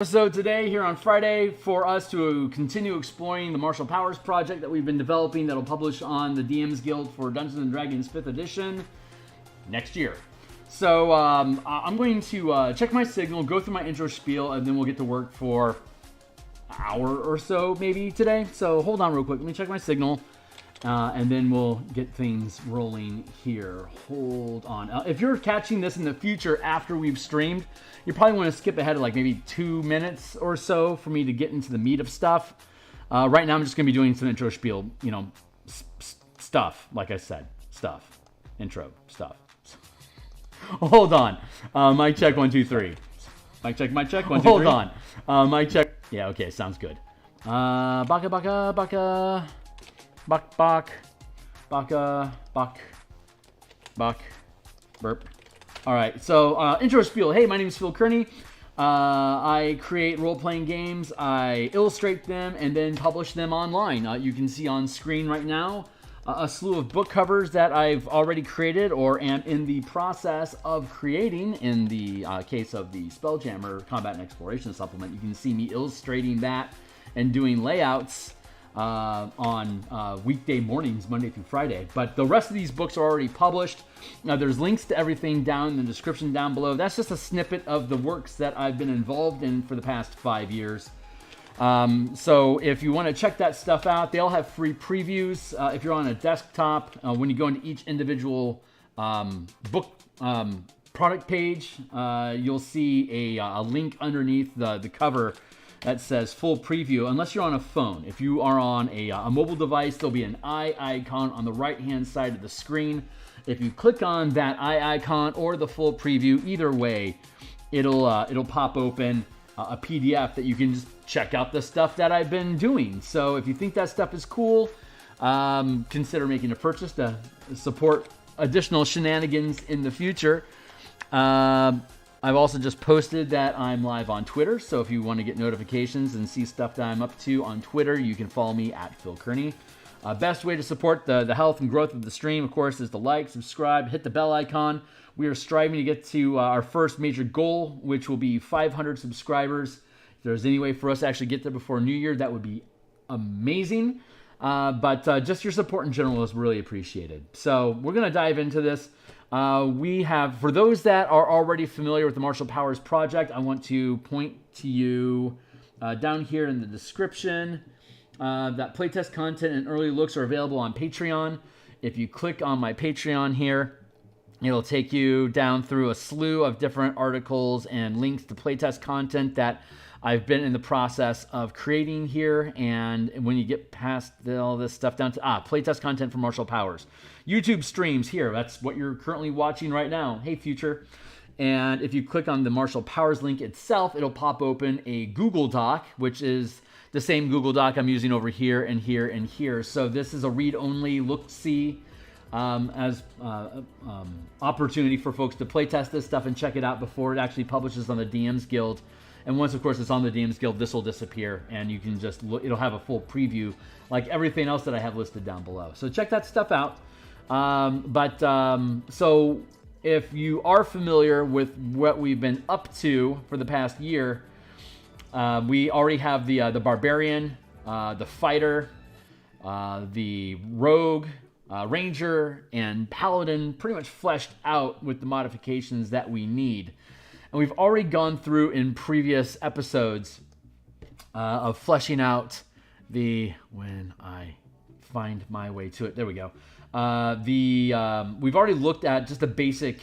Episode today here on Friday for us to continue exploring the Martial Powers project that we've been developing that'll publish on the DMsGuild for Dungeons and Dragons 5th edition next year. So I'm going to check my signal, go through my intro spiel, and then we'll get to work for an hour or so maybe today. So hold on real quick. Let me check my signal. And then we'll get things rolling here. Hold on. If you're catching this in the future after we've streamed, you probably want to skip ahead of like maybe 2 minutes or so for me to get into the meat of stuff. Right now I'm just going to be doing some intro spiel, you know, stuff, like I said. Stuff. Intro. Stuff. Hold on. Mic check, 1, 2, 3. Mic check, 1, 2, 3. Hold on. Mic check. Yeah, okay, sounds good. Baka, baka, baka. Baka, burp. All right, so intro spiel. Hey, my name is Phil Kearney. I create role-playing games. I illustrate them and then publish them online. You can see on screen right now a slew of book covers that I've already created or am in the process of creating. In the case of the Spelljammer Combat and Exploration supplement, you can see me illustrating that and doing layouts on weekday mornings, Monday through Friday. But the rest of these books are already published. Now, there's links to everything down in the description down below. That's just a snippet of the works that I've been involved in for the past 5 years. So if you want to check that stuff out, they all have free previews. If you're on a desktop, when you go into each individual book product page, you'll see a link underneath the cover that says full preview, unless you're on a phone. If you are on a mobile device, there'll be an eye icon on the right-hand side of the screen. If you click on that eye icon or the full preview, either way, it'll pop open a PDF that you can just check out the stuff that I've been doing. So if you think that stuff is cool, consider making a purchase to support additional shenanigans in the future. I've also just posted that I'm live on Twitter, so if you want to get notifications and see stuff that I'm up to on Twitter, you can follow me at Phil Kearney. Best way to support the health and growth of the stream, of course, is to like, subscribe, hit the bell icon. We are striving to get to our first major goal, which will be 500 subscribers. If there's any way for us to actually get there before New Year, that would be amazing. But just your support in general is really appreciated. So we're going to dive into this. We have, for those that are already familiar with the Martial Powers project, I want to point to you down here in the description that playtest content and early looks are available on Patreon. If you click on my Patreon here, it'll take you down through a slew of different articles and links to playtest content that I've been in the process of creating here. And when you get past all this stuff down to playtest content for Martial Powers, YouTube streams here. That's what you're currently watching right now. Hey, future. And if you click on the Martial Powers link itself, it'll pop open a Google Doc, which is the same Google Doc I'm using over here and here and here. So this is a read-only look-see as opportunity for folks to playtest this stuff and check it out before it actually publishes on the DMsGuild. And once, of course, it's on the DMsGuild, this will disappear, and you can just look. It'll have a full preview like everything else that I have listed down below. So check that stuff out. So if you are familiar with what we've been up to for the past year, we already have the barbarian, the fighter, the rogue, ranger, and paladin pretty much fleshed out with the modifications that we need. And we've already gone through in previous episodes of fleshing out when I find my way to it. There we go. We've already looked at just the basic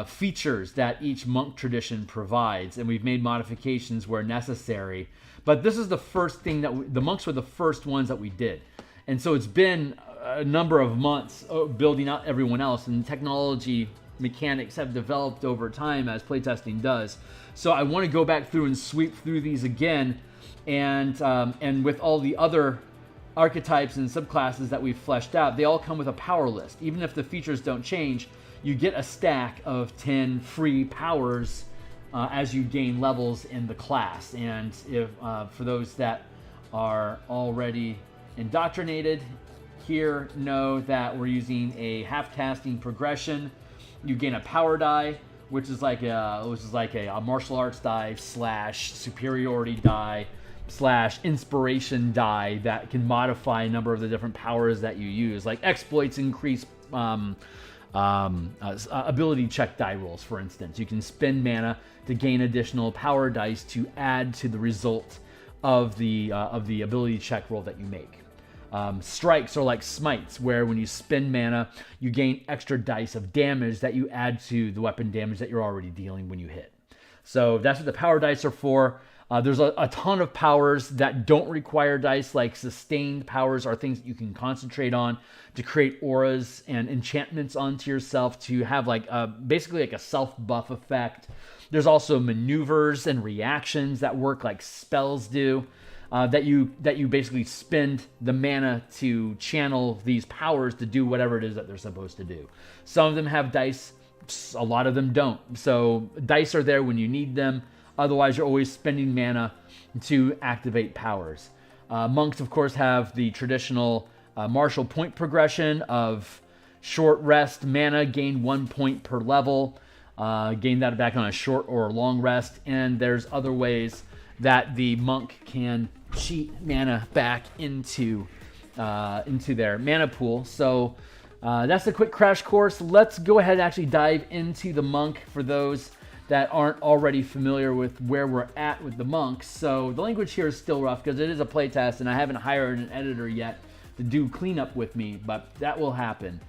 features that each monk tradition provides, and we've made modifications where necessary. But this is the first thing that the monks were the first ones that we did. And so it's been a number of months building out everyone else, and technology mechanics have developed over time as playtesting does. So I want to go back through and sweep through these again, and with all the other archetypes and subclasses that we've fleshed out, they all come with a power list. Even if the features don't change, you get a stack of 10 free powers as you gain levels in the class. And if for those that are already indoctrinated here, know that we're using a half casting progression. You gain a power die which is like a martial arts die / superiority die / inspiration die that can modify a number of the different powers that you use. Like exploits increase ability check die rolls, for instance. You can spend mana to gain additional power dice to add to the result of the ability check roll that you make. Strikes are like smites, where when you spend mana, you gain extra dice of damage that you add to the weapon damage that you're already dealing when you hit. So that's what the power dice are for. There's a ton of powers that don't require dice, like sustained powers are things that you can concentrate on to create auras and enchantments onto yourself to have like basically like a self-buff effect. There's also maneuvers and reactions that work like spells do, that you basically spend the mana to channel these powers to do whatever it is that they're supposed to do. Some of them have dice, a lot of them don't. So dice are there when you need them. Otherwise, you're always spending mana to activate powers. Monks, of course, have the traditional martial point progression of short rest mana, gain 1 point per level. Gain that back on a short or long rest. And there's other ways that the monk can cheat mana back into their mana pool. So that's a quick crash course. Let's go ahead and actually dive into the monk for those that aren't already familiar with where we're at with the monks. So the language here is still rough because it is a playtest and I haven't hired an editor yet to do cleanup with me, but that will happen.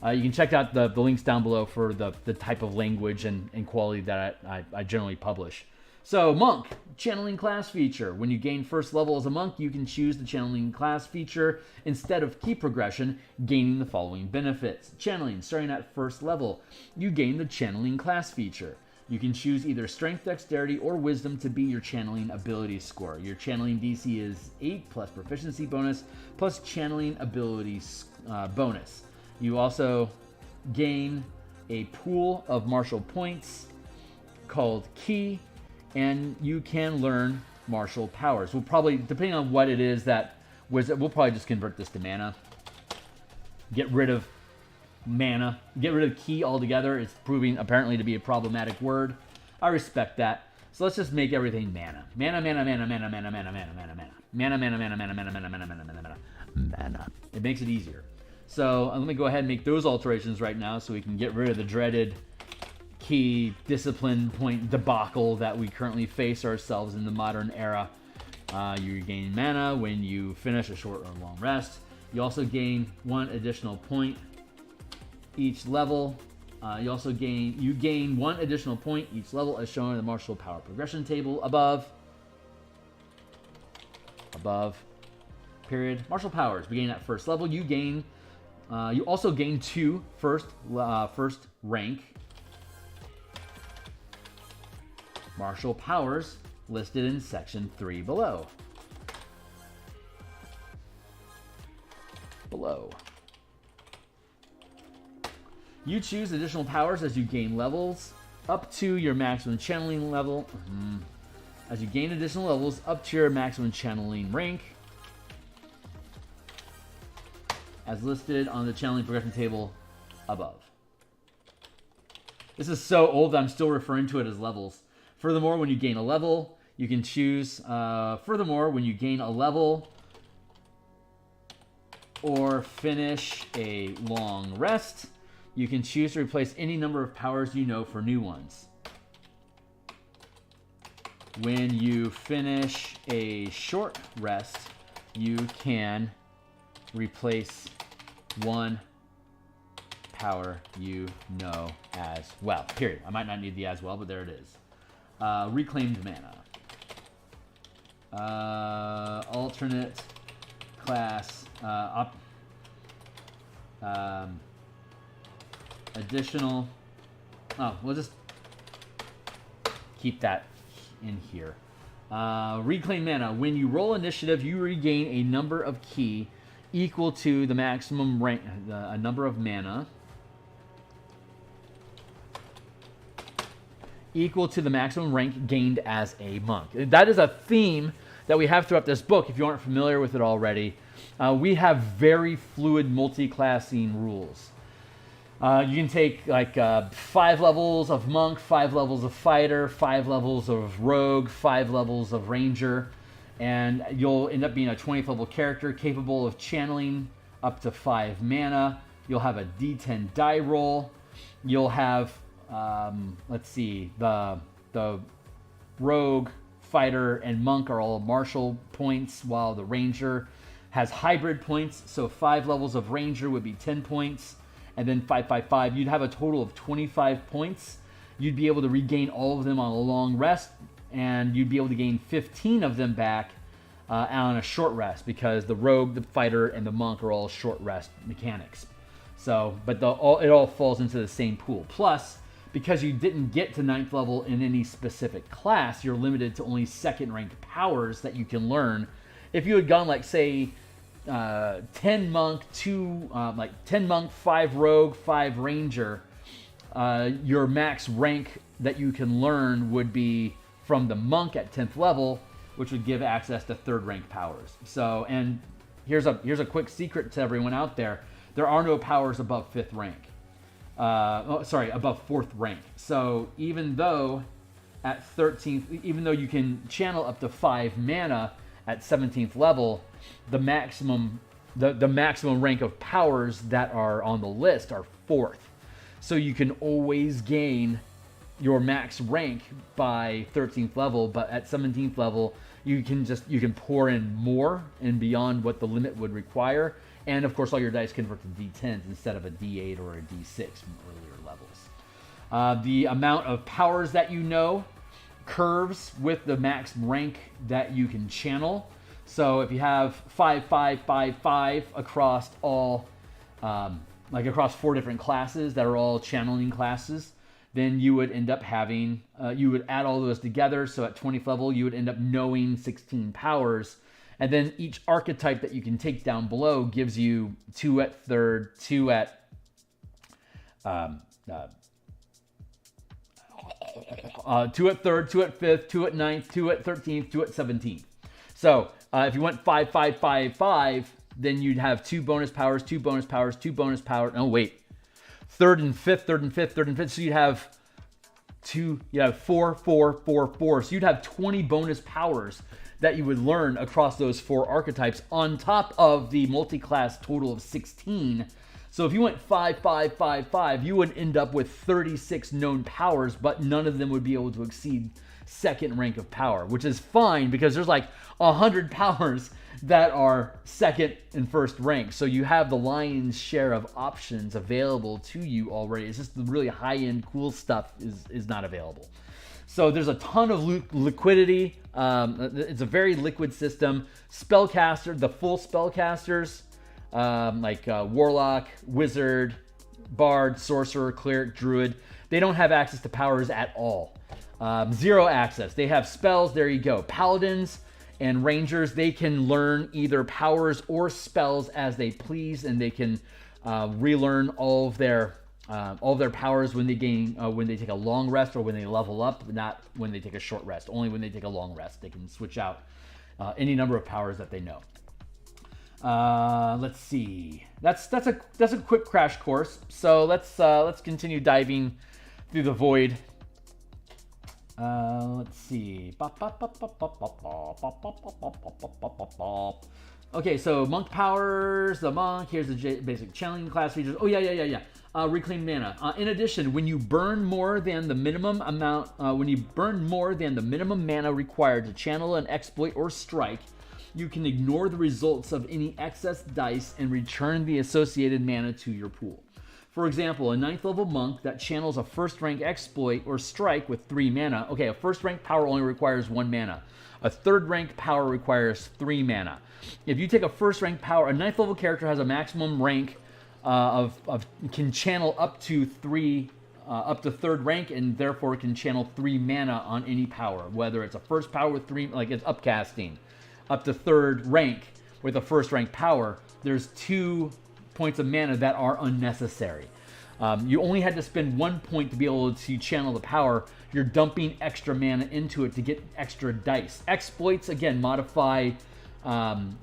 You can check out the links down below for the type of language and quality that I generally publish. So monk, channeling class feature. When you gain first level as a monk, you can choose the channeling class feature instead of key progression, gaining the following benefits. Channeling, starting at first level, you gain the channeling class feature. You can choose either strength, dexterity, or wisdom to be your channeling ability score. Your channeling DC is 8 plus proficiency bonus plus channeling ability bonus. You also gain a pool of martial points called key, and you can learn martial powers. We'll probably, depending on what it is that was, we'll probably just convert this to mana. Get rid of mana. Get rid of key altogether. It's proving apparently to be a problematic word. I respect that. So let's just make everything mana. Mana, mana, mana, mana, mana, mana, mana, mana, mana. Mana, mana, mana, mana, mana, mana, mana, mana, mana, mana. Mana. It makes it easier. So let me go ahead and make those alterations right now so we can get rid of the dreaded key discipline point debacle that we currently face ourselves in the modern era. You gain mana when you finish a short or long rest. You also gain 1 additional point each level. You gain 1 additional point each level as shown in the martial power progression table above. Period. Martial powers beginning at first level. You also gain 2 first rank martial powers listed in section 3 below. You choose additional powers as you gain levels up to your maximum channeling level. As you gain additional levels up to your maximum channeling rank, as listed on the channeling progression table above. This is so old that I'm still referring to it as levels. Furthermore, when you gain a level, you can choose. When you gain a level or finish a long rest, you can choose to replace any number of powers you know for new ones. When you finish a short rest, you can replace 1 power you know as well. Period. I might not need the as well, but there it is. Reclaimed mana. Alternate class. Additional. We'll just keep that in here. Reclaim mana. When you roll initiative, you regain a number of key equal to the maximum rank, a number of mana equal to the maximum rank gained as a monk. That is a theme that we have throughout this book. If you aren't familiar with it already, we have very fluid multi-classing rules. You can take like 5 levels of monk, 5 levels of fighter, 5 levels of rogue, 5 levels of ranger, and you'll end up being a 20th level character capable of channeling up to 5 mana. You'll have a D10 die roll. You'll have, let's see, the rogue, fighter, and monk are all martial points, while the ranger has hybrid points. So 5 levels of ranger would be 10 points. And then 5, 5, 5, you'd have a total of 25 points. You'd be able to regain all of them on a long rest, and you'd be able to gain 15 of them back on a short rest, because the rogue, the fighter, and the monk are all short rest mechanics. So, but it all falls into the same pool. Plus, because you didn't get to 9th level in any specific class, you're limited to only 2nd rank powers that you can learn. If you had gone, like, say, 10 monk, 10 monk, 5 rogue, 5 ranger, your max rank that you can learn would be from the monk at 10th level, which would give access to 3rd rank powers. So, and here's a quick secret to everyone out there: there are no powers above 5th rank. Above 4th rank. So even though at 13th, even though you can channel up to 5 mana at 17th level, the maximum rank of powers that are on the list are 4th. So you can always gain your max rank by 13th level, but at 17th level you can pour in more and beyond what the limit would require. And of course all your dice convert to D10s instead of a D8 or a D6 from earlier levels. The amount of powers that you know curves with the max rank that you can channel. So if you have 5, 5, 5, 5 across all, across 4 different classes that are all channeling classes, then you would end up having, you would add all those together. So at 20th level, you would end up knowing 16 powers. And then each archetype that you can take down below gives you 2 at 3rd, 2 at 3rd, 2 at 5th, 2 at 9th, 2 at 13th, 2 at 17th. So if you went 5, 5, 5, 5, then you'd have 2 bonus powers, 2 bonus powers, 2 bonus powers. No, wait. 3rd and 5th, 3rd and 5th, 3rd and 5th. So you'd have 4, 4, 4, 4. So you'd have 20 bonus powers that you would learn across those 4 archetypes on top of the multi-class total of 16. So if you went 5, 5, 5, 5, you would end up with 36 known powers, but none of them would be able to exceed 2nd rank of power, which is fine because there's like 100 powers that are 2nd and 1st rank. So you have the lion's share of options available to you already. It's just the really high-end cool stuff is not available. So there's a ton of liquidity. It's a very liquid system. Spellcaster, the full spellcasters, Warlock, Wizard, Bard, Sorcerer, Cleric, Druid, they don't have access to powers at all. 0 access. They have spells. There you go. Paladins and Rangers, they can learn either powers or spells as they please, and they can relearn all of their powers when they take a long rest or when they level up, not when they take a short rest. Only when they take a long rest. They can switch out any number of powers that they know. Let's see. That's a quick crash course. So let's continue diving through the void. Let's see. Okay, so monk powers, the monk. Here's the basic channeling class features. Oh yeah. Reclaim mana. In addition, when you burn more than the minimum mana required to channel an exploit or strike, you can ignore the results of any excess dice and return the associated mana to your pool. For example, a 9th level monk that channels a 1st rank exploit or strike with 3 mana. Okay, a 1st rank power only requires 1 mana. A 3rd rank power requires 3 mana. If you take a 1st rank power, a 9th level character has a maximum rank can channel up to 3rd rank, and therefore can channel 3 mana on any power, whether it's a 1st power with 3, like it's upcasting, up to 3rd rank with a 1st rank power. There's 2 points of mana that are unnecessary. You only had to spend 1 point to be able to channel the power. You're dumping extra mana into it to get extra dice. Exploits, again, modify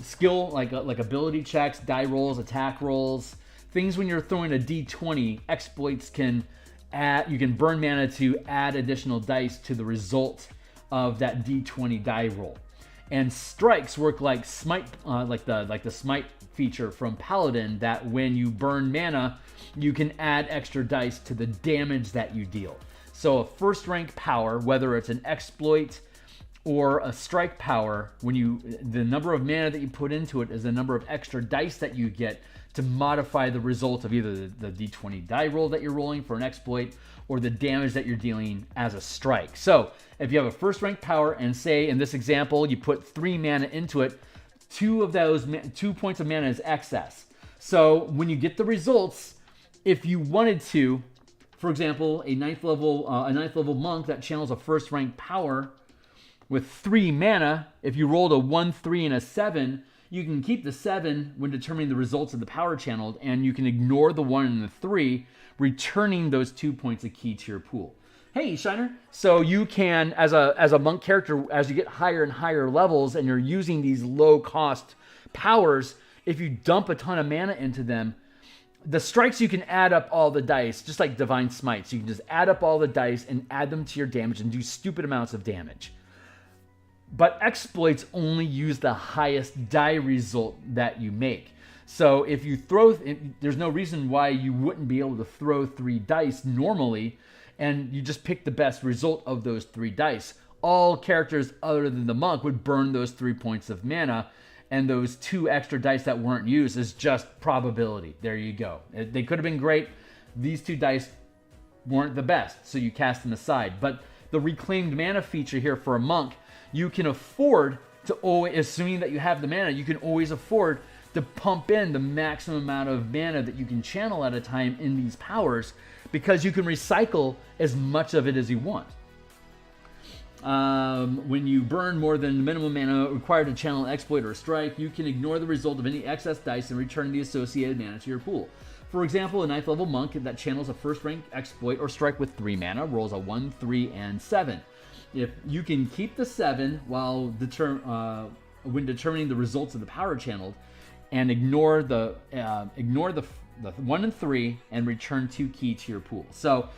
skill, like ability checks, die rolls, attack rolls, things when you're throwing a d20, exploits can add, you can burn mana to add additional dice to the result of that d20 die roll. And strikes work like smite, like the smite feature from Paladin, that when you burn mana, you can add extra dice to the damage that you deal. So a first rank power, whether it's an exploit or a strike power, when the number of mana that you put into it is the number of extra dice that you get to modify the result of either the d20 die roll that you're rolling for an exploit or the damage that you're dealing as a strike. So if you have a first rank power, and say in this example you put 3 mana into it, 2 points of mana is excess. So when you get the results, if you wanted to, for example, a ninth level monk that channels a first rank power with 3 mana, if you rolled a 1, 3, and a 7, you can keep the 7 when determining the results of the power channeled, and you can ignore the 1 and the 3, returning those 2 points of key to your pool. Hey, Shiner. So you can, as a monk character, as you get higher and higher levels and you're using these low-cost powers, if you dump a ton of mana into them, the strikes, you can add up all the dice, just like Divine Smites. You can just add up all the dice and add them to your damage and do stupid amounts of damage. But exploits only use the highest die result that you make. So if you there's no reason why you wouldn't be able to throw 3 dice normally, and you just pick the best result of those 3 dice. All characters other than the monk would burn those 3 points of mana, and those 2 extra dice that weren't used is just probability. There you go. They could have been great. These 2 dice weren't the best, so you cast them aside. But the reclaimed mana feature here for a monk, you can afford to always, assuming that you have the mana, you can always afford to pump in the maximum amount of mana that you can channel at a time in these powers, because you can recycle as much of it as you want. When you burn more than the minimum mana required to channel an exploit or a strike, you can ignore the result of any excess dice and return the associated mana to your pool. For example, a 9th level monk that channels a first rank exploit or strike with 3 mana rolls a 1, 3, and 7. If you can keep the 7 while when determining the results of the power channeled, and ignore the 1 and 3 and return 2 key to your pool. So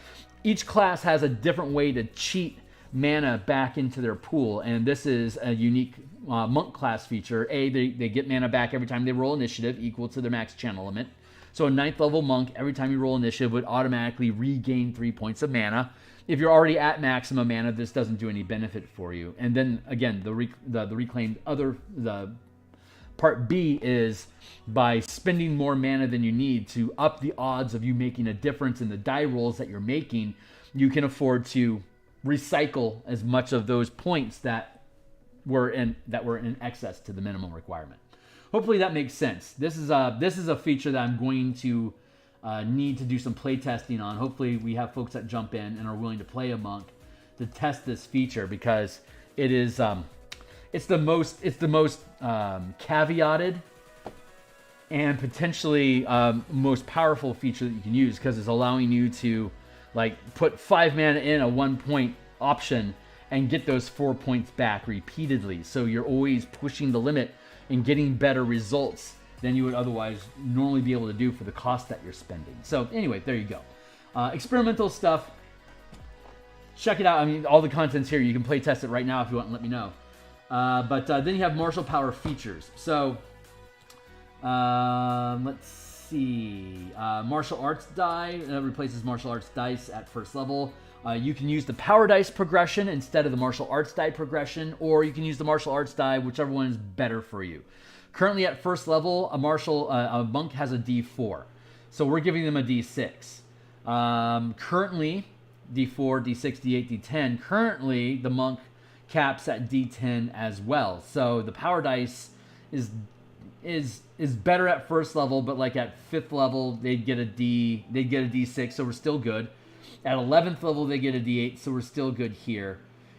each class has a different way to cheat mana back into their pool, and this is a unique monk class feature. They get mana back every time they roll initiative equal to their max channel limit. So a 9th level monk, every time you roll initiative, would automatically regain 3 points of mana. If you're already at maximum mana, this doesn't do any benefit for you. And then again, the reclaimed Part B is by spending more mana than you need to up the odds of you making a difference in the die rolls that you're making, you can afford to recycle as much of those points that were in excess to the minimum requirement. Hopefully that makes sense. This is a feature that I'm going to need to do some play testing on. Hopefully we have folks that jump in and are willing to play a monk to test this feature, because it is it's the most caveated and potentially most powerful feature that you can use, because it's allowing you to put 5 mana in a 1 point option and get those 4 points back repeatedly. So you're always pushing the limit and getting better results than you would otherwise normally be able to do for the cost that you're spending. So anyway, there you go. Experimental stuff. Check it out. I mean, all the content's here. You can play test it right now if you want and let me know. But then you have martial power features. So let's see. Martial arts die replaces martial arts dice at first level. You can use the power dice progression instead of the martial arts die progression, or you can use the martial arts die, whichever one is better for you. Currently at first level, a monk has a D4. So we're giving them a D6. Currently, D4, D6, D8, D10. Currently, the monk caps at D10 as well. So the power dice is better at first level, but at 5th level they'd get a D6, so we're still good. At 11th level they get a D8, so we're still good here.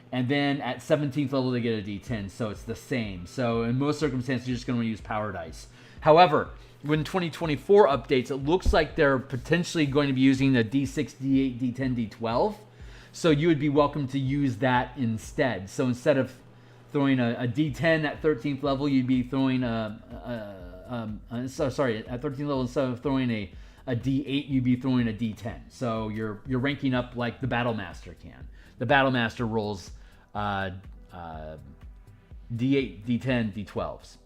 And then at 17th level they get a D10, so it's the same. So in most circumstances you're just going to use power dice. However, when 2024 updates, it looks like they're potentially going to be using a D6, D8, D10, D12. So you would be welcome to use that instead. So instead of throwing a D10 at 13th level, you'd be throwing at 13th level, instead of throwing a a D8, you'd be throwing a D10. So you're ranking up like the Battle Master can. The Battle Master rolls D8, D10, D12s.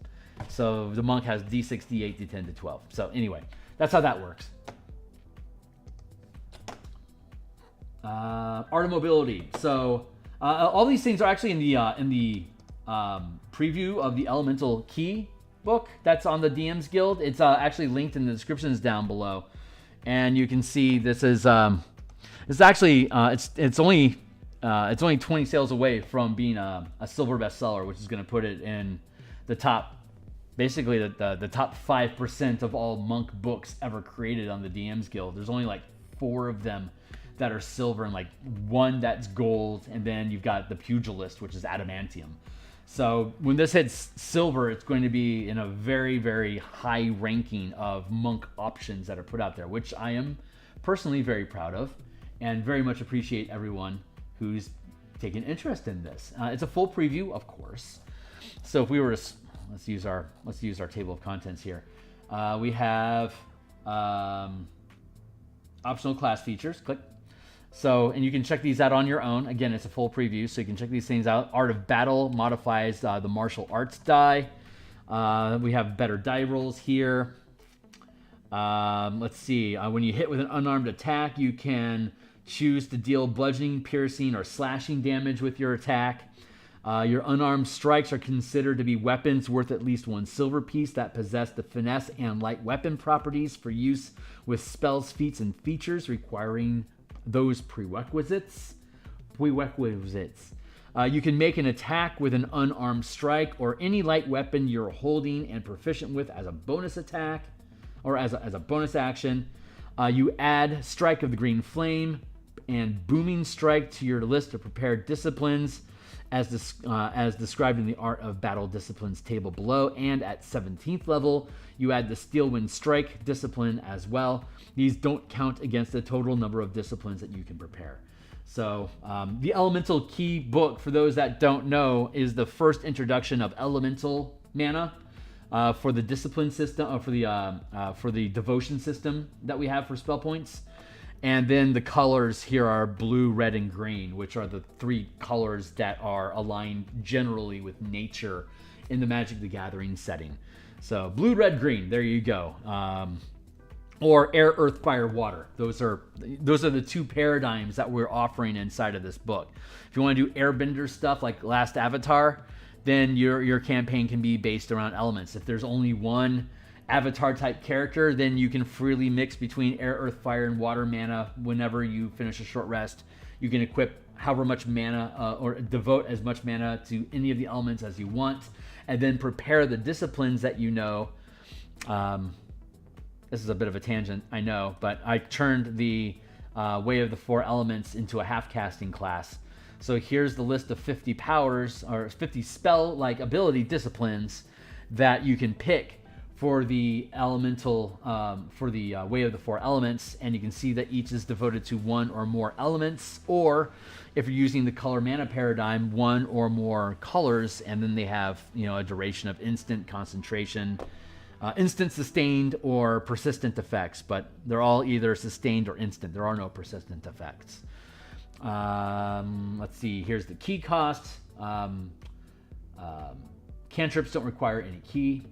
So the monk has D6, D8, D10, D12. So anyway, that's how that works. Art of mobility. So all these things are actually in the preview of the Elemental Key book that's on the DMsGuild. It's actually linked in the descriptions down below, and you can see this is it's actually it's only 20 sales away from being a silver bestseller, which is going to put it in the top, basically the top 5% of all monk books ever created on the DMsGuild. There's only like 4 of them that are silver and like 1 that's gold, and then you've got the Pugilist, which is adamantium. So when this hits silver, it's going to be in a very, very high ranking of monk options that are put out there, which I am personally very proud of and very much appreciate everyone who's taken interest in this. It's a full preview, of course. So if we were to let's use our table of contents here. We have optional class features. Click. So, and you can check these out on your own. Again, it's a full preview, so you can check these things out. Art of Battle modifies the martial arts die. We have better die rolls here. Let's see. When you hit with an unarmed attack, you can choose to deal bludgeoning, piercing, or slashing damage with your attack. Your unarmed strikes are considered to be weapons worth at least 1 silver piece that possess the finesse and light weapon properties for use with spells, feats, and features requiring those prerequisites. You can make an attack with an unarmed strike or any light weapon you're holding and proficient with as a bonus attack or as a bonus action. You add Strike of the Green Flame and Booming Strike to your list of prepared disciplines as described in the Art of Battle Disciplines table below. And at 17th level, you add the Steelwind Strike discipline as well. These don't count against the total number of disciplines that you can prepare. So the Elemental Key book, for those that don't know, is the first introduction of elemental mana for the discipline system, for the devotion system that we have for spell points. And then the colors here are blue, red, and green, which are the 3 colors that are aligned generally with nature in the Magic the Gathering setting. So blue, red, green, there you go. Or air, earth, fire, water. Those are the 2 paradigms that we're offering inside of this book. If you want to do airbender stuff like Last Avatar, then your campaign can be based around elements. If there's only one Avatar type character, then you can freely mix between air, earth, fire, and water mana. Whenever you finish a short rest, you can equip however much mana or devote as much mana to any of the elements as you want, and then prepare the disciplines that you know. This is a bit of a tangent, I know, but I turned the Way of the 4 Elements into a half-casting class. So here's the list of 50 powers or 50 spell-like ability disciplines that you can pick for the elemental, Way of the 4 Elements, and you can see that each is devoted to 1 or more elements, or if you're using the color mana paradigm, 1 or more colors, and then they have a duration of instant, concentration, instant, sustained, or persistent effects, but they're all either sustained or instant. There are no persistent effects. Let's see. Here's the key cost. Cantrips don't require any key.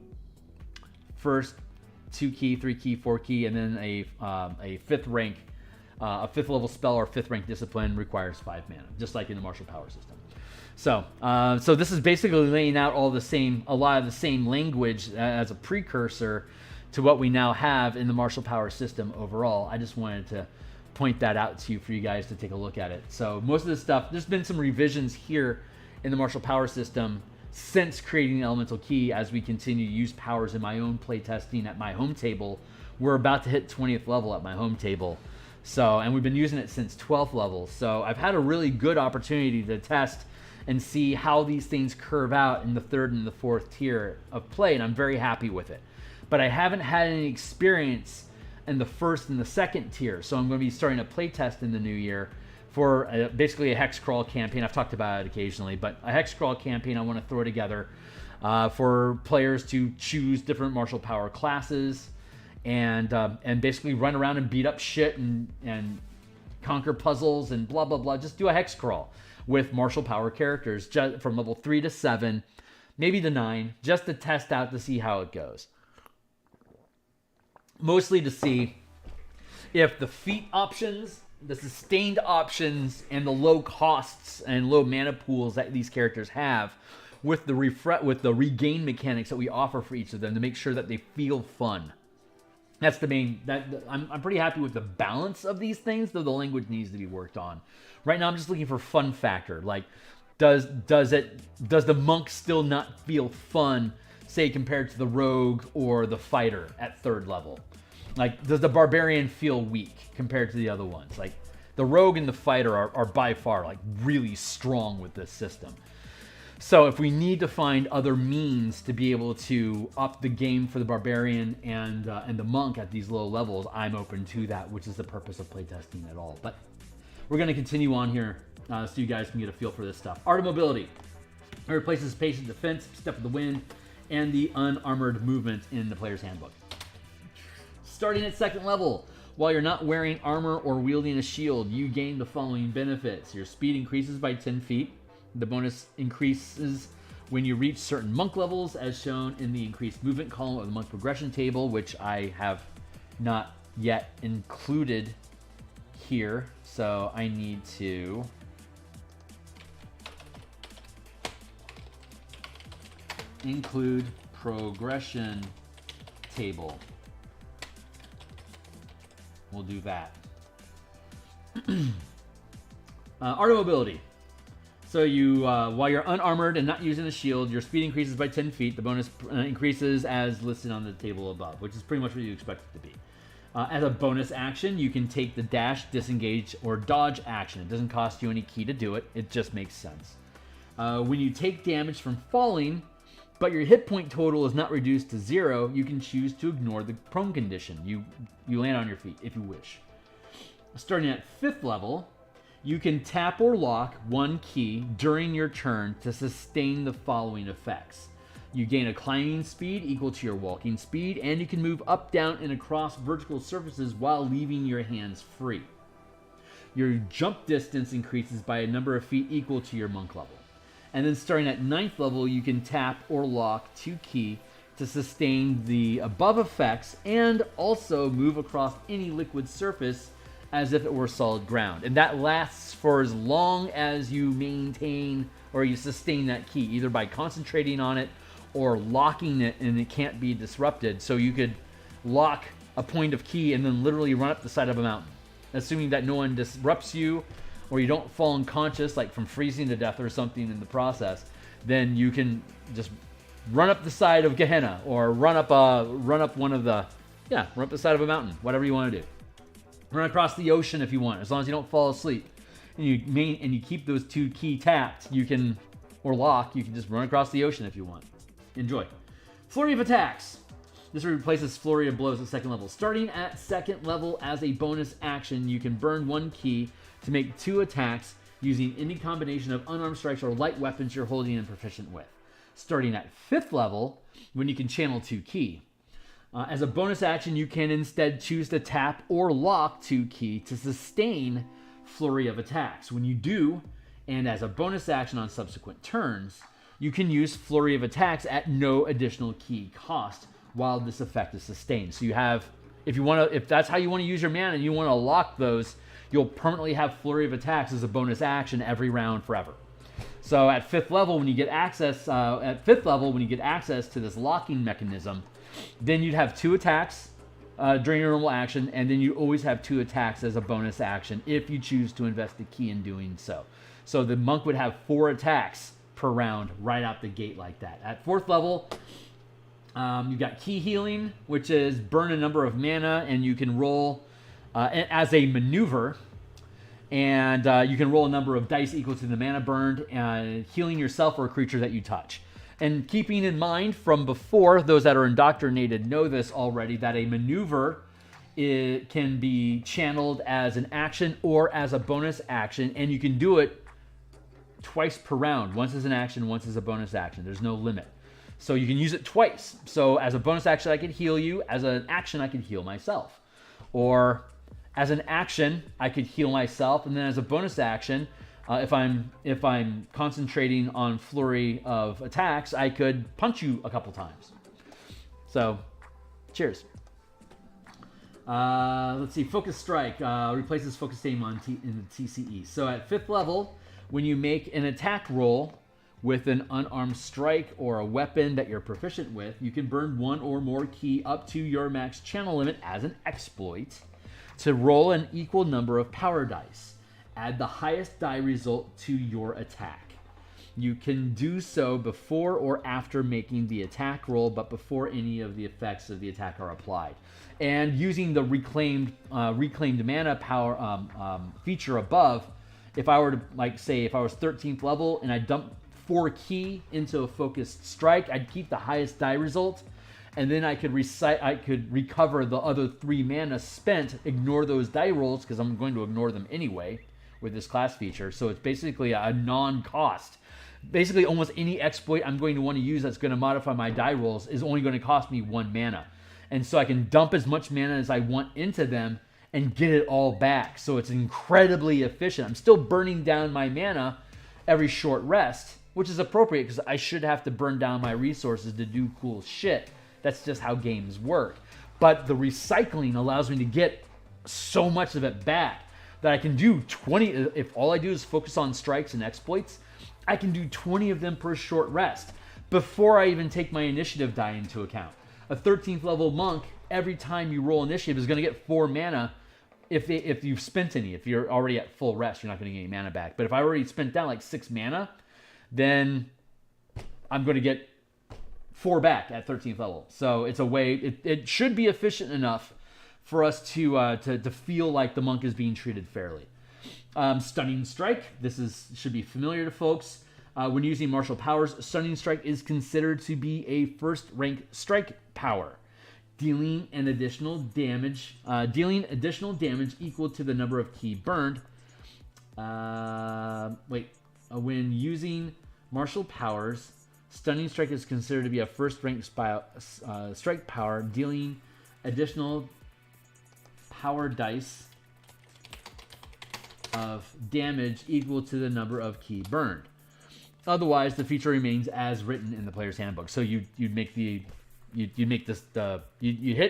First, 2 key, 3 key, 4 key, and then a 5th rank, a 5th level spell or 5th rank discipline requires 5 mana, just like in the martial power system. So this is basically laying out a lot of the same language as a precursor to what we now have in the martial power system overall. I just wanted to point that out to you for you guys to take a look at it. So most of this stuff, there's been some revisions here in the martial power system since creating the Elemental Key as we continue to use powers in my own playtesting at my home table. We're about to hit 20th level at my home table. And we've been using it since 12th level. So I've had a really good opportunity to test and see how these things curve out in the 3rd and the 4th tier of play, and I'm very happy with it. But I haven't had any experience in the 1st and the 2nd tier, so I'm going to be starting a playtest in the new year for basically a hex crawl campaign. I've talked about it occasionally, but a hex crawl campaign I want to throw together for players to choose different martial power classes and basically run around and beat up shit and conquer puzzles and blah blah blah. Just do a hex crawl with martial power characters just from level 3 to 7, maybe to 9, just to test out to see how it goes. Mostly to see if the feat options, the sustained options, and the low costs and low mana pools that these characters have with the regain mechanics that we offer for each of them to make sure that they feel fun. That's the main. I'm pretty happy with the balance of these things, though the language needs to be worked on. Right now, I'm just looking for fun factor. Like, does the monk still not feel fun, say, compared to the rogue or the fighter at 3rd level? Like, does the barbarian feel weak compared to the other ones? Like, the rogue and the fighter are by far like really strong with this system. So if we need to find other means to be able to up the game for the barbarian and the monk at these low levels, I'm open to that, which is the purpose of playtesting at all. But we're going to continue on here so you guys can get a feel for this stuff. Art of Mobility. It replaces patient defense, step of the wind, and the unarmored movement in the player's handbook. Starting at 2nd level, while you're not wearing armor or wielding a shield, you gain the following benefits. Your speed increases by 10 feet. The bonus increases when you reach certain monk levels, as shown in the increased movement column of the monk progression table, which I have not yet included here. So I need to include progression table. We'll do that. Art of Mobility. So you, while you're unarmored and not using a shield, your speed increases by 10 feet. The bonus increases as listed on the table above, which is pretty much what you expect it to be. As a bonus action, you can take the dash, disengage, or dodge action. It doesn't cost you any key to do it. It just makes sense. When you take damage from falling, but your hit point total is not reduced to 0, you can choose to ignore the prone condition. You land on your feet if you wish. Starting at 5th level, you can tap or lock one key during your turn to sustain the following effects. You gain a climbing speed equal to your walking speed, and you can move up, down, and across vertical surfaces while leaving your hands free. Your jump distance increases by a number of feet equal to your monk level. And then starting at 9th level, you can tap or lock 2 key to sustain the above effects and also move across any liquid surface as if it were solid ground. And that lasts for as long as you maintain or you sustain that key, either by concentrating on it or locking it and it can't be disrupted. So you could lock a point of key and then literally run up the side of a mountain, assuming that no one disrupts you or you don't fall unconscious, like from freezing to death or something in the process. Then you can just run up the side of Gehenna or run up the side of a mountain, whatever you want to do. Run across the ocean if you want, as long as you don't fall asleep. And you keep those 2 key tapped, you can just run across the ocean if you want. Enjoy. Flurry of Attacks. This replaces Flurry of Blows at 2nd level. Starting at 2nd level as a bonus action, you can burn 1 key to make 2 attacks using any combination of unarmed strikes or light weapons you're holding and proficient with. Starting at 5th level, when you can channel 2 key. As a bonus action, you can instead choose to tap or lock 2 key to sustain Flurry of Attacks. When you do, and as a bonus action on subsequent turns, you can use Flurry of Attacks at no additional key cost while this effect is sustained. So you have, if that's how you want to use your mana and you want to lock those, you'll permanently have Flurry of Attacks as a bonus action every round forever. So at 5th level, when you get access, to this locking mechanism, then you'd have 2 attacks during your normal action, and then you always have 2 attacks as a bonus action if you choose to invest a key in doing so. So the monk would have 4 attacks per round right out the gate like that. At 4th level, you've got key healing, which is burn a number of mana, and you can roll as a maneuver, and you can roll a number of dice equal to the mana burned, healing yourself or a creature that you touch. And keeping in mind from before, those that are indoctrinated know this already, that a maneuver can be channeled as an action or as a bonus action, and you can do it twice per round. Once as an action, once as a bonus action. There's no limit. So you can use it twice. So as a bonus action, I could heal you. As an action, I could heal myself. Or as an action, I could heal myself. And then as a bonus action, if I'm concentrating on flurry of attacks, I could punch you a couple times. So, cheers. Let's see, Focus Strike replaces Focus Aim in the TCE. So at 5th level, when you make an attack roll with an unarmed strike or a weapon that you're proficient with, you can burn one or more ki up to your max channel limit as an exploit to roll an equal number of power dice. Add the highest die result to your attack. You can do so before or after making the attack roll, but before any of the effects of the attack are applied. And using the reclaimed mana power feature above, if I were to, like, say, if I was 13th level and I dumped 4 ki into a focused strike, I'd keep the highest die result, and then I could recover the other 3 mana spent, ignore those die rolls, because I'm going to ignore them anyway with this class feature. So it's basically a non-cost. Basically, almost any exploit I'm going to want to use that's going to modify my die rolls is only going to cost me 1 mana. And so I can dump as much mana as I want into them and get it all back. So it's incredibly efficient. I'm still burning down my mana every short rest, which is appropriate because I should have to burn down my resources to do cool shit. That's just how games work. But the recycling allows me to get so much of it back that I can do 20. If all I do is focus on strikes and exploits, I can do 20 of them per short rest before I even take my initiative die into account. A 13th level monk, every time you roll initiative, is going to get 4 mana if you've spent any. If you're already at full rest, you're not going to get any mana back. But if I already spent down like 6 mana, then I'm going to get 4 back at 13th level. So it's a way, it should be efficient enough for us to feel like the monk is being treated fairly. Stunning Strike, should be familiar to folks. When using martial powers, Stunning Strike is considered to be a first rank strike power, dealing additional damage equal to the number of ki burned. When using martial powers, Stunning Strike is considered to be a first rank strike power, dealing additional power dice of damage equal to the number of ki burned. Otherwise, the feature remains as written in the player's handbook. So you'd hit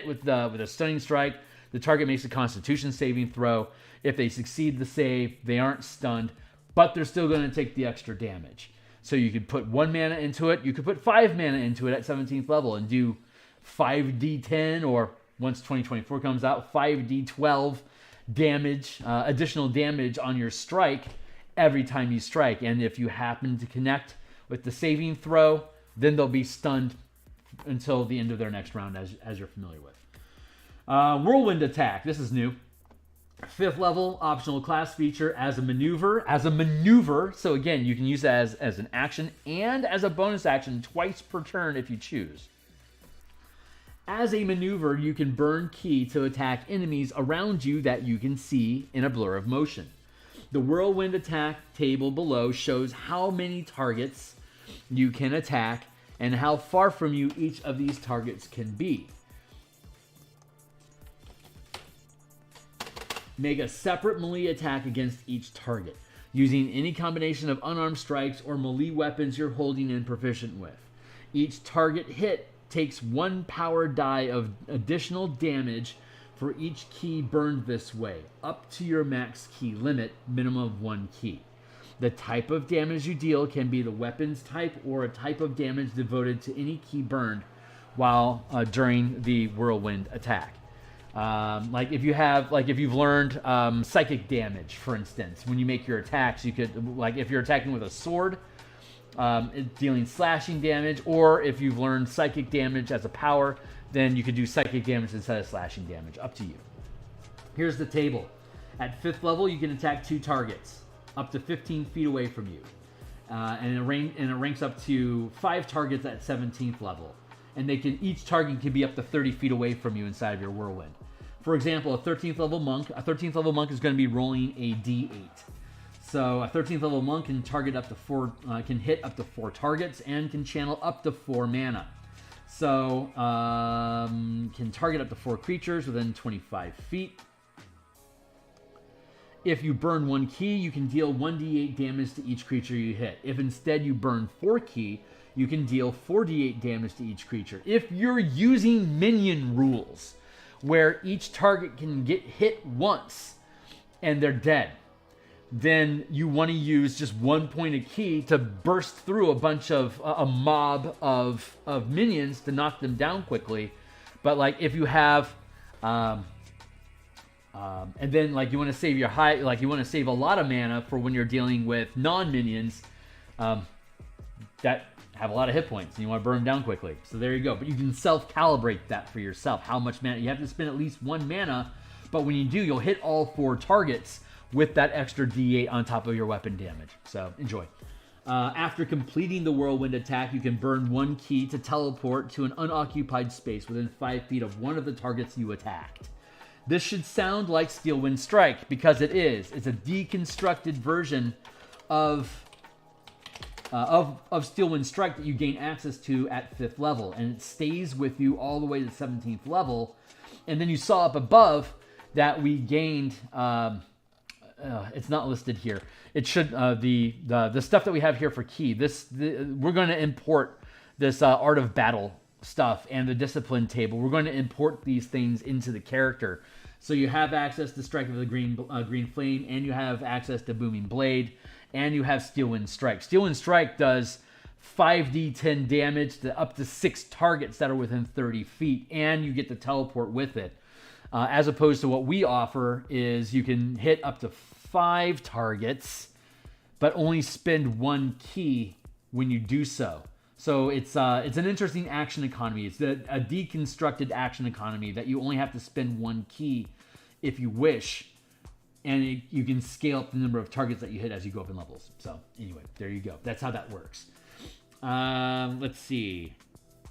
with a stunning strike. The target makes a Constitution saving throw. If they succeed the save, they aren't stunned, but they're still going to take the extra damage. So you could put 1 mana into it. You could put 5 mana into it at 17th level and do 5d10, or once 2024 comes out, 5d12 damage, additional damage on your strike every time you strike. And if you happen to connect with the saving throw, then they'll be stunned until the end of their next round, as you're familiar with. Whirlwind Attack. This is new. 5th level, optional class feature as a maneuver. So again, you can use that as an action and as a bonus action twice per turn if you choose. As a maneuver, you can burn ki to attack enemies around you that you can see in a blur of motion. The Whirlwind Attack table below shows how many targets you can attack and how far from you each of these targets can be. Make a separate melee attack against each target, using any combination of unarmed strikes or melee weapons you're holding and proficient with. Each target hit takes 1 power die of additional damage for each ki burned this way, up to your max ki limit, minimum of 1 ki. The type of damage you deal can be the weapon's type or a type of damage devoted to any ki burned while during the whirlwind attack. If you've learned psychic damage, for instance, when you make your attacks, you could, like if you're attacking with a sword, dealing slashing damage, or if you've learned psychic damage as a power, then you could do psychic damage instead of slashing damage. Up to you. Here's the table. At 5th level, you can attack 2 targets up to 15 feet away from you, and it ranks up to 5 targets at 17th level. And each target can be up to 30 feet away from you inside of your whirlwind. For example, a 13th level monk is going to be rolling a d8. So a 13th level monk can target up to can hit up to 4 targets and can channel up to 4 mana. So can target up to 4 creatures within 25 feet. If you burn 1 key, you can deal 1d8 damage to each creature you hit. If instead you burn 4 key, you can deal 4d8 damage to each creature. If you're using minion rules, where each target can get hit once and they're dead, then you want to use just 1 point of key to burst through a mob of minions to knock them down quickly. But like if you have and then like you want to save you want to save a lot of mana for when you're dealing with non-minions that have a lot of hit points and you want to burn them down quickly. So there you go. But you can self-calibrate that for yourself. How much mana you have to spend, at least 1 mana, but when you do, you'll hit all 4 targets with that extra d8 on top of your weapon damage. So enjoy. After completing the whirlwind attack, you can burn 1 key to teleport to an unoccupied space within 5 feet of one of the targets you attacked. This should sound like Steelwind Strike, because it is. It's a deconstructed version of Steelwind Strike that you gain access to at 5th level, and it stays with you all the way to 17th level. And then you saw up above that we gained. It's not listed here. It should the stuff that we have here for key. We're going to import this Art of Battle stuff and the discipline table. We're going to import these things into the character. So you have access to Strike of the Green Flame, and you have access to Booming Blade, and you have Steelwind Strike. Steelwind Strike does 5d10 damage to up to 6 targets that are within 30 feet, and you get to teleport with it. As opposed to what we offer is you can hit up to 5 targets, but only spend 1 key when you do so. So it's an interesting action economy. It's a deconstructed action economy that you only have to spend 1 key if you wish, and you can scale up the number of targets that you hit as you go up in levels. So anyway, there you go. That's how that works. Let's see.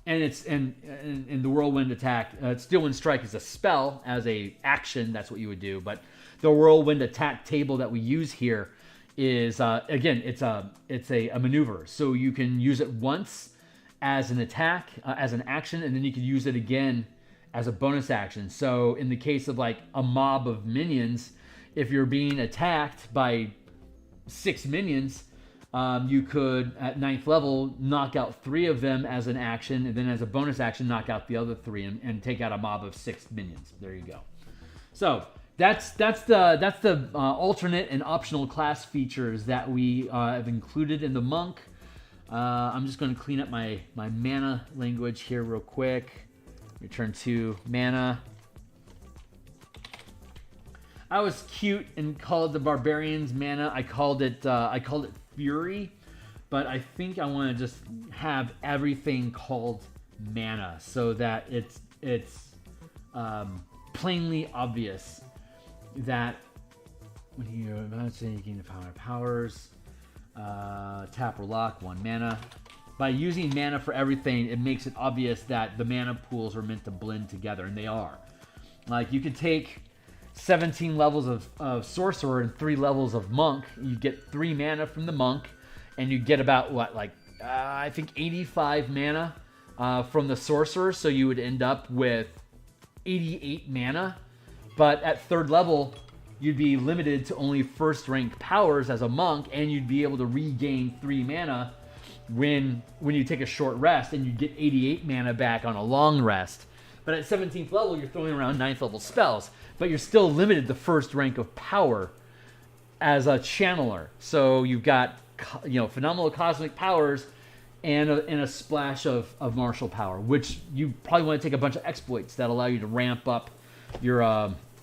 And it's in the whirlwind attack, Steelwind Strike is a spell as a action. That's what you would do. But the whirlwind attack table that we use here is again, it's a maneuver. So you can use it once as an attack, as an action, and then you can use it again as a bonus action. So in the case of like a mob of minions, if you're being attacked by 6 minions, you could, at 9th level, knock out 3 of them as an action, and then as a bonus action, knock out the other 3 and take out a mob of 6 minions. There you go. So that's the alternate and optional class features that we have included in the monk. I'm just going to clean up my mana language here real quick. Return to mana. I was cute and called the barbarian's mana. I called it Fury, but I think I want to just have everything called mana so that it's plainly obvious that when you're about to gain the power of powers, tap or lock 1 mana. By using mana for everything, it makes it obvious that the mana pools are meant to blend together, and they are. Like, you could take 17 levels of sorcerer and 3 levels of monk. You get 3 mana from the monk, and you get about I think 85 mana from the sorcerer. So you would end up with 88 mana. But at 3rd level, you'd be limited to only 1st rank powers as a monk, and you'd be able to regain 3 mana when you take a short rest, and you get 88 mana back on a long rest. But at 17th level, you're throwing around 9th level spells, but you're still limited to 1st rank of power as a channeler. So you've got phenomenal cosmic powers and a splash of martial power, which you probably want to take a bunch of exploits that allow you to ramp up your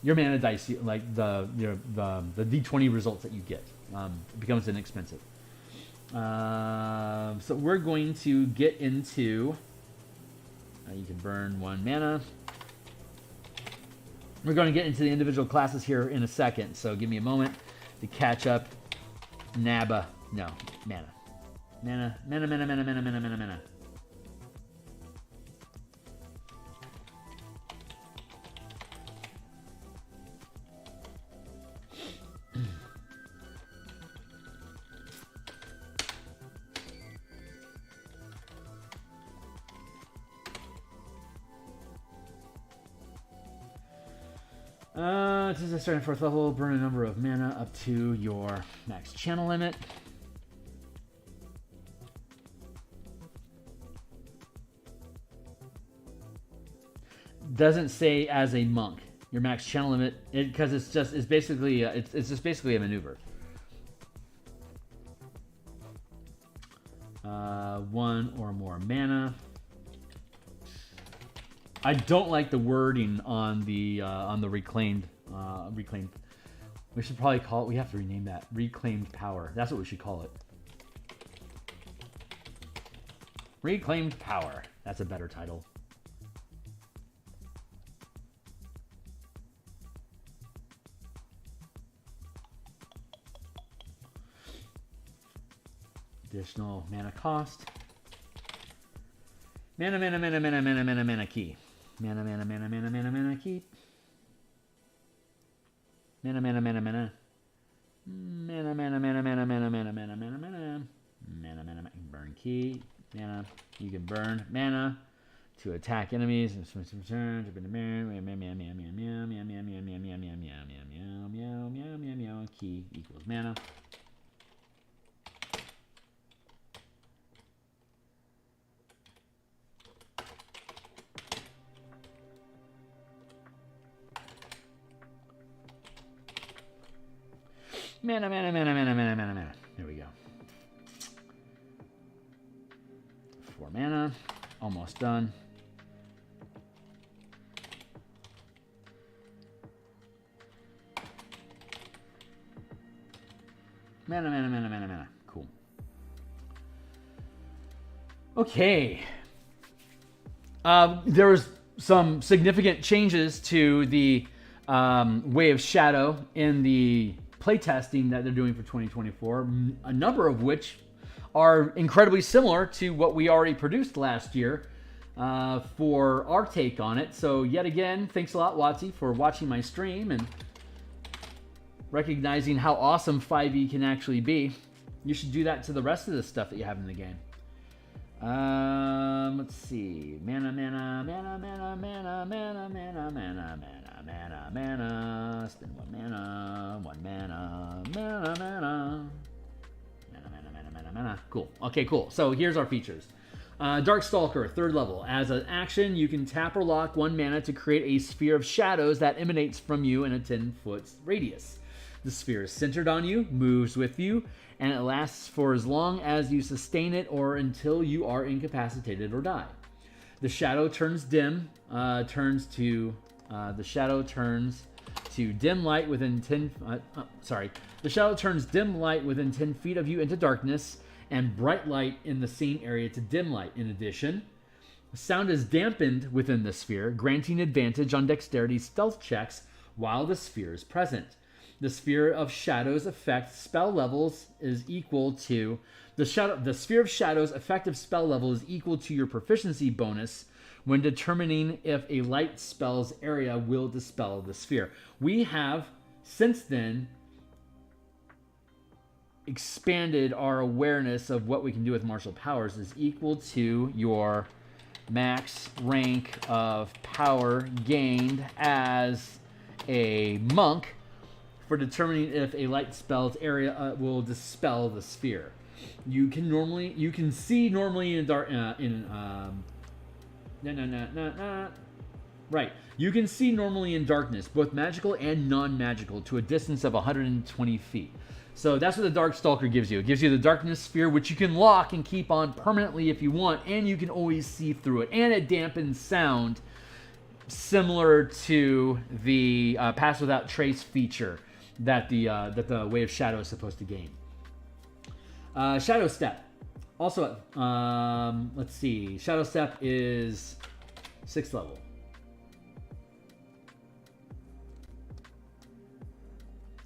mana dice, like the D20 results that you get. It becomes inexpensive. So we're going to get into. You can burn 1 mana. We're going to get into the individual classes here in a second, so give me a moment to catch up. Mana. Since I started 4th level, burn a number of mana up to your max channel limit. Doesn't say as a monk your max channel limit, because it's just basically a maneuver. 1 or more mana. I don't like the wording on the reclaimed. We should probably call it. We have to rename that reclaimed power. That's what we should call it. Reclaimed power. That's a better title. Additional mana cost. Mana key. Mana key. Mana. Burn key. Mana. You can burn mana to attack enemies. Key equals mana. Mana. There we go. 4 mana. Almost done. Mana. Cool. Okay. There was some significant changes to the Way of Shadow in the playtesting that they're doing for 2024, a number of which are incredibly similar to what we already produced last year for our take on it. So yet again, thanks a lot, Watsy, for watching my stream and recognizing how awesome 5e can actually be. You should do that to the rest of the stuff that you have in the game. Let's see. Mana. Spend 1 mana. 1 mana. Mana. Cool. Okay, cool. So here's our features. Darkstalker, 3rd level. As an action, you can tap or lock 1 mana to create a sphere of shadows that emanates from you in a 10-foot radius. The sphere is centered on you, moves with you, and it lasts for as long as you sustain it or until you are incapacitated or die. The shadow turns dim, the shadow turns to dim light within 10. The shadow turns dim light within 10 feet of you into darkness, and bright light in the same area to dim light. In addition, sound is dampened within the sphere, granting advantage on dexterity stealth checks while the sphere is present. The sphere of shadows effect spell levels is equal to the sphere of shadows effective spell level is equal to your proficiency bonus when determining if a light spell's area will dispel the sphere. We have since then expanded our awareness of what we can do with martial powers is equal to your max rank of power gained as a monk for determining if a light spell's area will dispel the sphere. You can see normally in dark Right. You can see normally in darkness, both magical and non-magical, to a distance of 120 feet. So that's what the Darkstalker gives you. It gives you the darkness sphere, which you can lock and keep on permanently if you want, and you can always see through it. And it dampens sound, similar to the Pass Without Trace feature that the Way of Shadow is supposed to gain. Shadow Step. Also, let's see. Shadow Step is 6th level.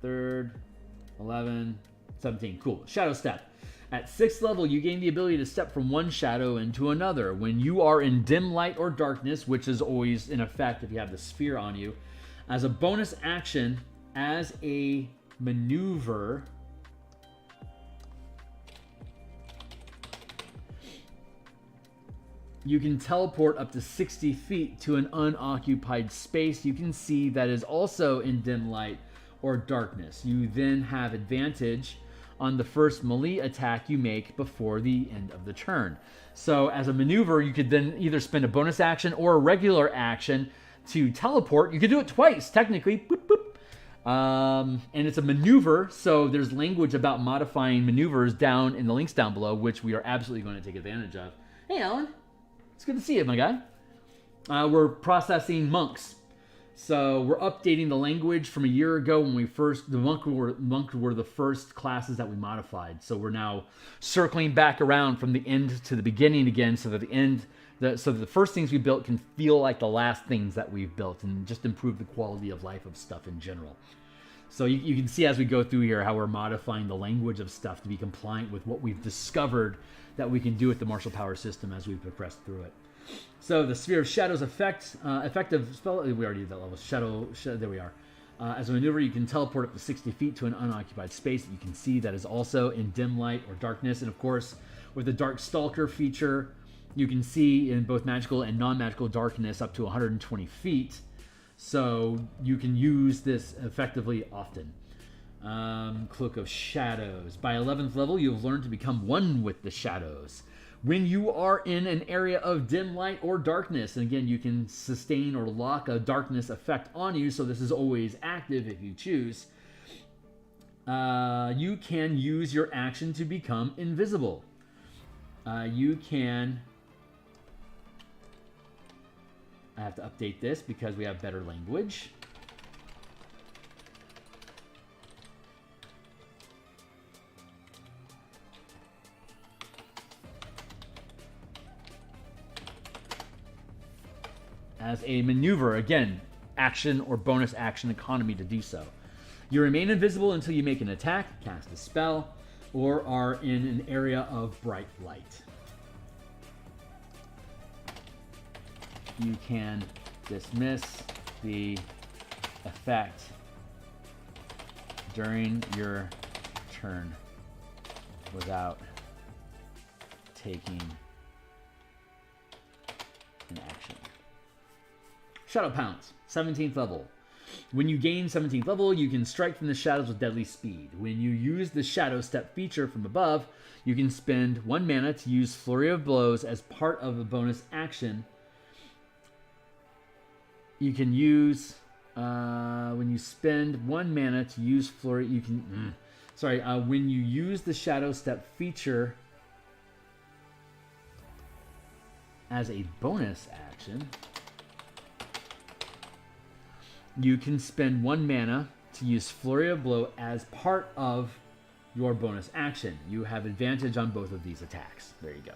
3rd, 11, 17. Cool. Shadow Step. At 6th level, you gain the ability to step from one shadow into another. When you are in dim light or darkness, which is always in effect if you have the sphere on you, as a bonus action, as a maneuver, You can teleport up to 60 feet to an unoccupied space. You can see that is also in dim light or darkness. You then have advantage on the first melee attack you make before the end of the turn. So as a maneuver, you could then either spend a bonus action or a regular action to teleport. You could do it twice, technically. Boop, boop. And it's a maneuver, so there's language about modifying maneuvers down in the links down below, which we are absolutely going to take advantage of. Hey, Alan. It's good to see you, my guy. We're processing monks. So we're updating the language from a year ago when we first, the monk were the first classes that we modified. So we're now circling back around from the end to the beginning again, so that the first things we built can feel like the last things that we've built and just improve the quality of life of stuff in general. So you can see as we go through here how we're modifying the language of stuff to be compliant with what we've discovered that we can do with the martial power system as we've progressed through it. So the Sphere of Shadows effective spell, we already did that level, shadow there we are. As a maneuver, you can teleport up to 60 feet to an unoccupied space that you can see that is also in dim light or darkness. And of course, with the Dark Stalker feature, you can see in both magical and non-magical darkness up to 120 feet. So you can use this effectively often. Cloak of Shadows. By 11th level, you have learned to become one with the shadows. When you are in an area of dim light or darkness, and again, you can sustain or lock a darkness effect on you, so this is always active if you choose, you can use your action to become invisible. You can... I have to update this because we have better language. As a maneuver, again, action or bonus action economy to do so. You remain invisible until you make an attack, cast a spell, or are in an area of bright light. You can dismiss the effect during your turn without taking an action. Shadow Pounce, 17th level. When you gain 17th level, you can strike from the shadows with deadly speed. When you use the Shadow Step feature from above, you can spend 1 mana to use Flurry of Blows as part of a bonus action. You can use, when you spend 1 mana to use Flurry, you can, when you use the Shadow Step feature as a bonus action, you can spend 1 mana to use Flurry of Blow as part of your bonus action. You have advantage on both of these attacks. There you go.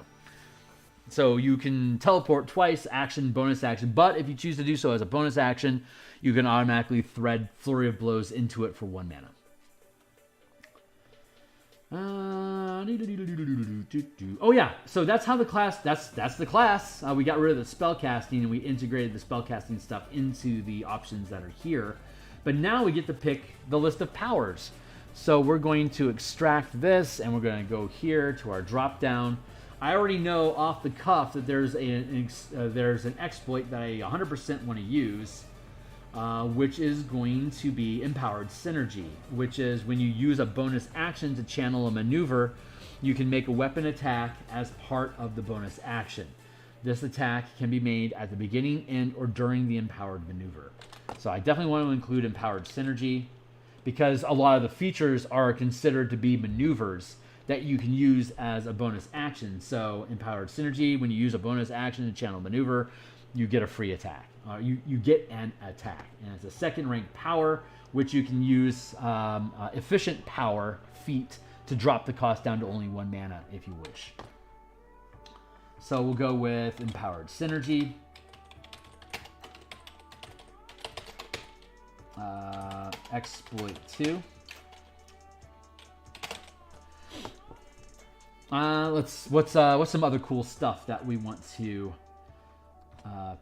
So you can teleport twice, action, bonus action, but if you choose to do so as a bonus action, you can automatically thread Flurry of Blows into it for 1 mana. Oh yeah, so that's how the class, that's the class. We got rid of the spellcasting and we integrated the spellcasting stuff into the options that are here. But now we get to pick the list of powers. So we're going to extract this and we're going to go here to our drop down. I already know off the cuff that there's an exploit that I 100% want to use, which is going to be Empowered Synergy, which is when you use a bonus action to channel a maneuver, you can make a weapon attack as part of the bonus action. This attack can be made at the beginning, end, or during the empowered maneuver. So I definitely want to include Empowered Synergy because a lot of the features are considered to be maneuvers that you can use as a bonus action. So Empowered Synergy, when you use a bonus action to channel maneuver, you get a free attack. You get an attack. And it's a second rank power, which you can use efficient power feat to drop the cost down to only 1 mana if you wish. So we'll go with Empowered Synergy. Exploit 2. What's some other cool stuff that we want to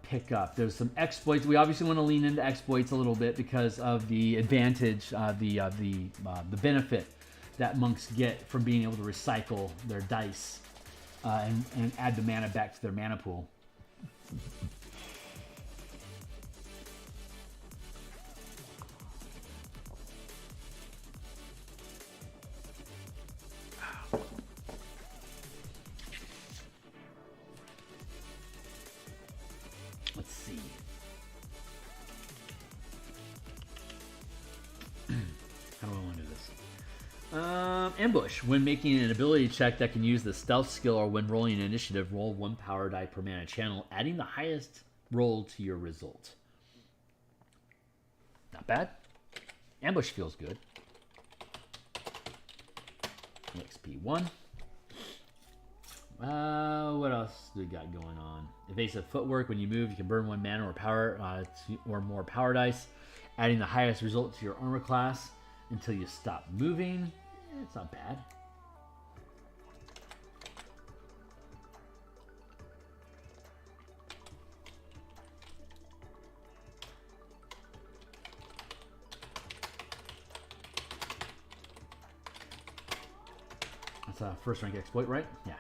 pick up? There's some exploits. We obviously want to lean into exploits a little bit because of the advantage, the benefit that monks get from being able to recycle their dice and add the mana back to their mana pool. Let's see. How do I want to do this? Ambush. When making an ability check that can use the stealth skill or when rolling an initiative, roll 1 power die per mana channel, adding the highest roll to your result. Not bad. Ambush feels good. XP 1. What else do we got going on? Evasive footwork. When you move, you can burn 1 mana or power or more power dice, adding the highest result to your armor class until you stop moving. It's not bad. That's a first rank exploit, right? Yeah.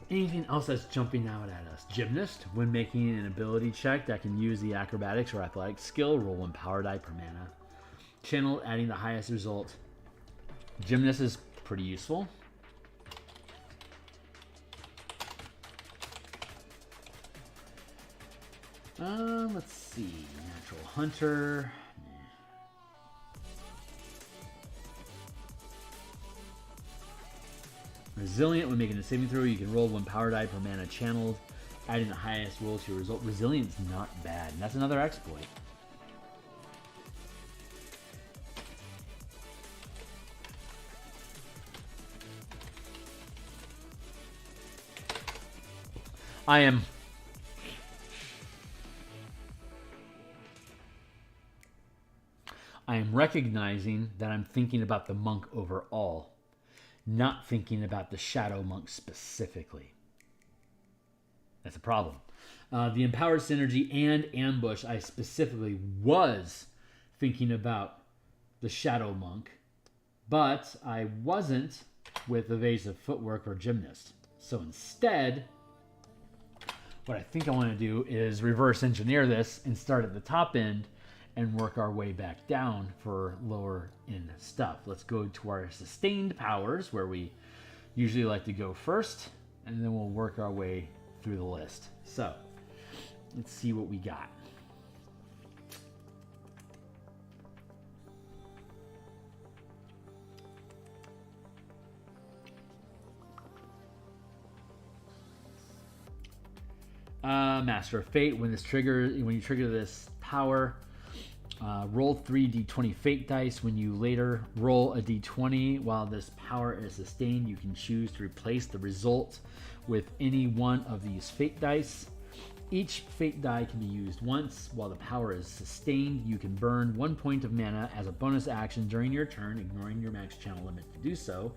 Anything else that's jumping out at us? Gymnast. When making an ability check that can use the acrobatics or athletics skill, roll 1 power die per mana. Channel, adding the highest result. Gymnast is pretty useful. Let's see. Natural Hunter. Resilient. When making a saving throw, you can roll 1 power die per mana channeled, adding the highest roll to your result. Resilient's not bad. And that's another exploit. I am recognizing that I'm thinking about the monk overall, not thinking about the shadow monk specifically. That's a problem. The empowered synergy and ambush, I specifically was thinking about the shadow monk, but I wasn't with evasive footwork or gymnast. So instead, what I think I want to do is reverse engineer this and start at the top end and work our way back down for lower end stuff. Let's go to our sustained powers, where we usually like to go first, and then we'll work our way through the list. So let's see what we got. Master of Fate. When you trigger this power, roll 3 d20 fate dice. When you later roll a d20 while this power is sustained, you can choose to replace the result with any one of these fate dice. Each fate die can be used once. While the power is sustained, you can burn 1 point of mana as a bonus action during your turn, ignoring your max channel limit to do so,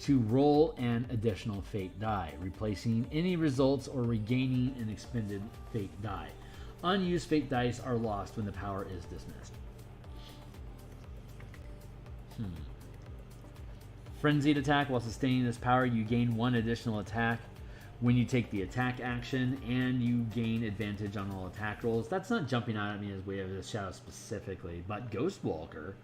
to roll an additional fate die, replacing any results or regaining an expended fate die. Unused fate dice are lost when the power is dismissed. Frenzied attack. While sustaining this power, you gain 1 additional attack when you take the attack action, and you gain advantage on all attack rolls. That's not jumping out at me as way of the shadow specifically, but Ghostwalker.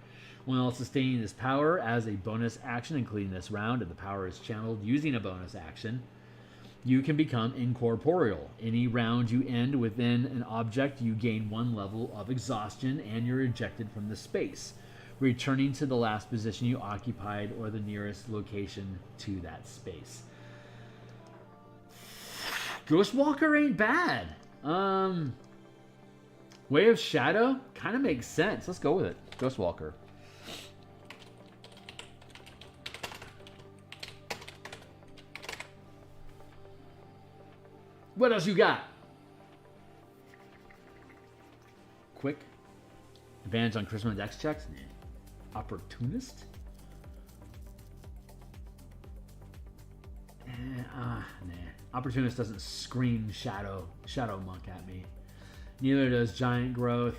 While sustaining this power as a bonus action, including this round, if the power is channeled using a bonus action, you can become incorporeal. Any round you end within an object, you gain 1 level of exhaustion, and you're ejected from the space, returning to the last position you occupied or the nearest location to that space. Ghostwalker ain't bad. Way of Shadow kind of makes sense. Let's go with it. Ghostwalker. What else you got? Quick. Advantage on charisma dex checks? Nah. Opportunist? Nah. Opportunist doesn't scream shadow monk at me. Neither does giant growth.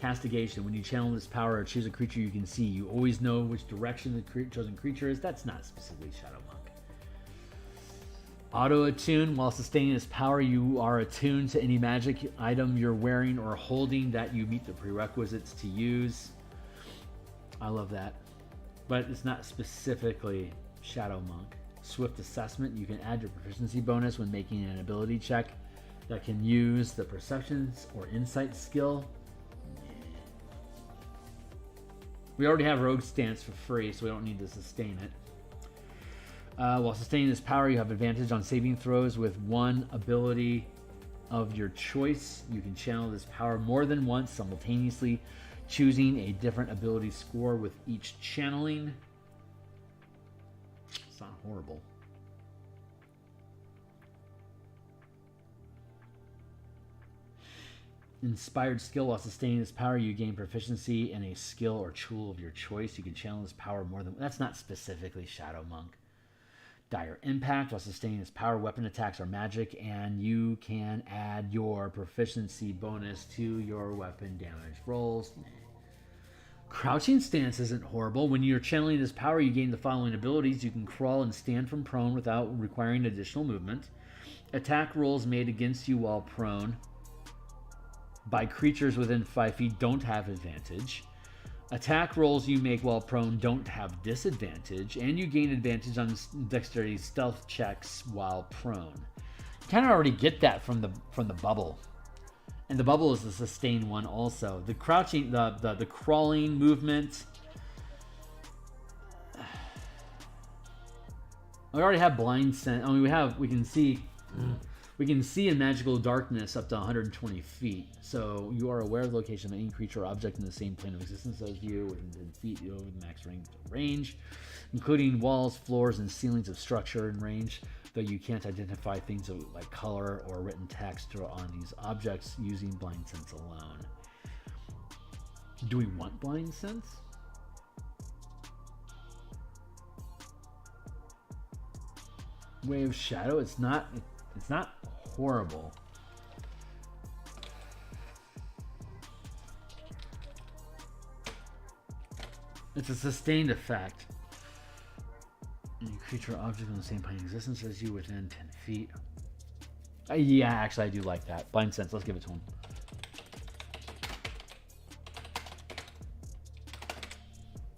Castigation. When you channel this power or choose a creature you can see, you always know which direction the chosen creature is. That's not specifically shadow monk. Auto-attune. While sustaining this power, you are attuned to any magic item you're wearing or holding that you meet the prerequisites to use. I love that. But it's not specifically shadow monk. Swift assessment. You can add your proficiency bonus when making an ability check that can use the perceptions or insight skill. We already have Rogue Stance for free, so we don't need to sustain it. While sustaining this power, you have advantage on saving throws with one ability of your choice. You can channel this power more than once, simultaneously choosing a different ability score with each channeling. It's not horrible. Inspired skill. While sustaining this power, you gain proficiency in a skill or tool of your choice. You can channel this power more than... That's not specifically Shadow Monk. Dire Impact. While sustaining this power, weapon attacks are magic, and you can add your proficiency bonus to your weapon damage rolls. Crouching Stance isn't horrible. When you're channeling this power, you gain the following abilities. You can crawl and stand from prone without requiring additional movement. Attack rolls made against you while prone by creatures within 5 feet don't have advantage. Attack rolls you make while prone don't have disadvantage, and you gain advantage on dexterity stealth checks while prone. You kind of already get that from the bubble, and the bubble is the sustained one also. The crouching, the crawling movement. We already have blind sense. I mean, we can see. We can see in magical darkness up to 120 feet. So you are aware of the location of any creature or object in the same plane of existence as you within 10 feet over the max range, including walls, floors, and ceilings of structure and range, though you can't identify things like color or written text on these objects using blind sense alone. Do we want blind sense? Wave Shadow, it's not horrible. It's a sustained effect. Any creature or object in the same plane of existence as you within 10 feet. Yeah, actually, I do like that. Blind Sense, let's give it to him.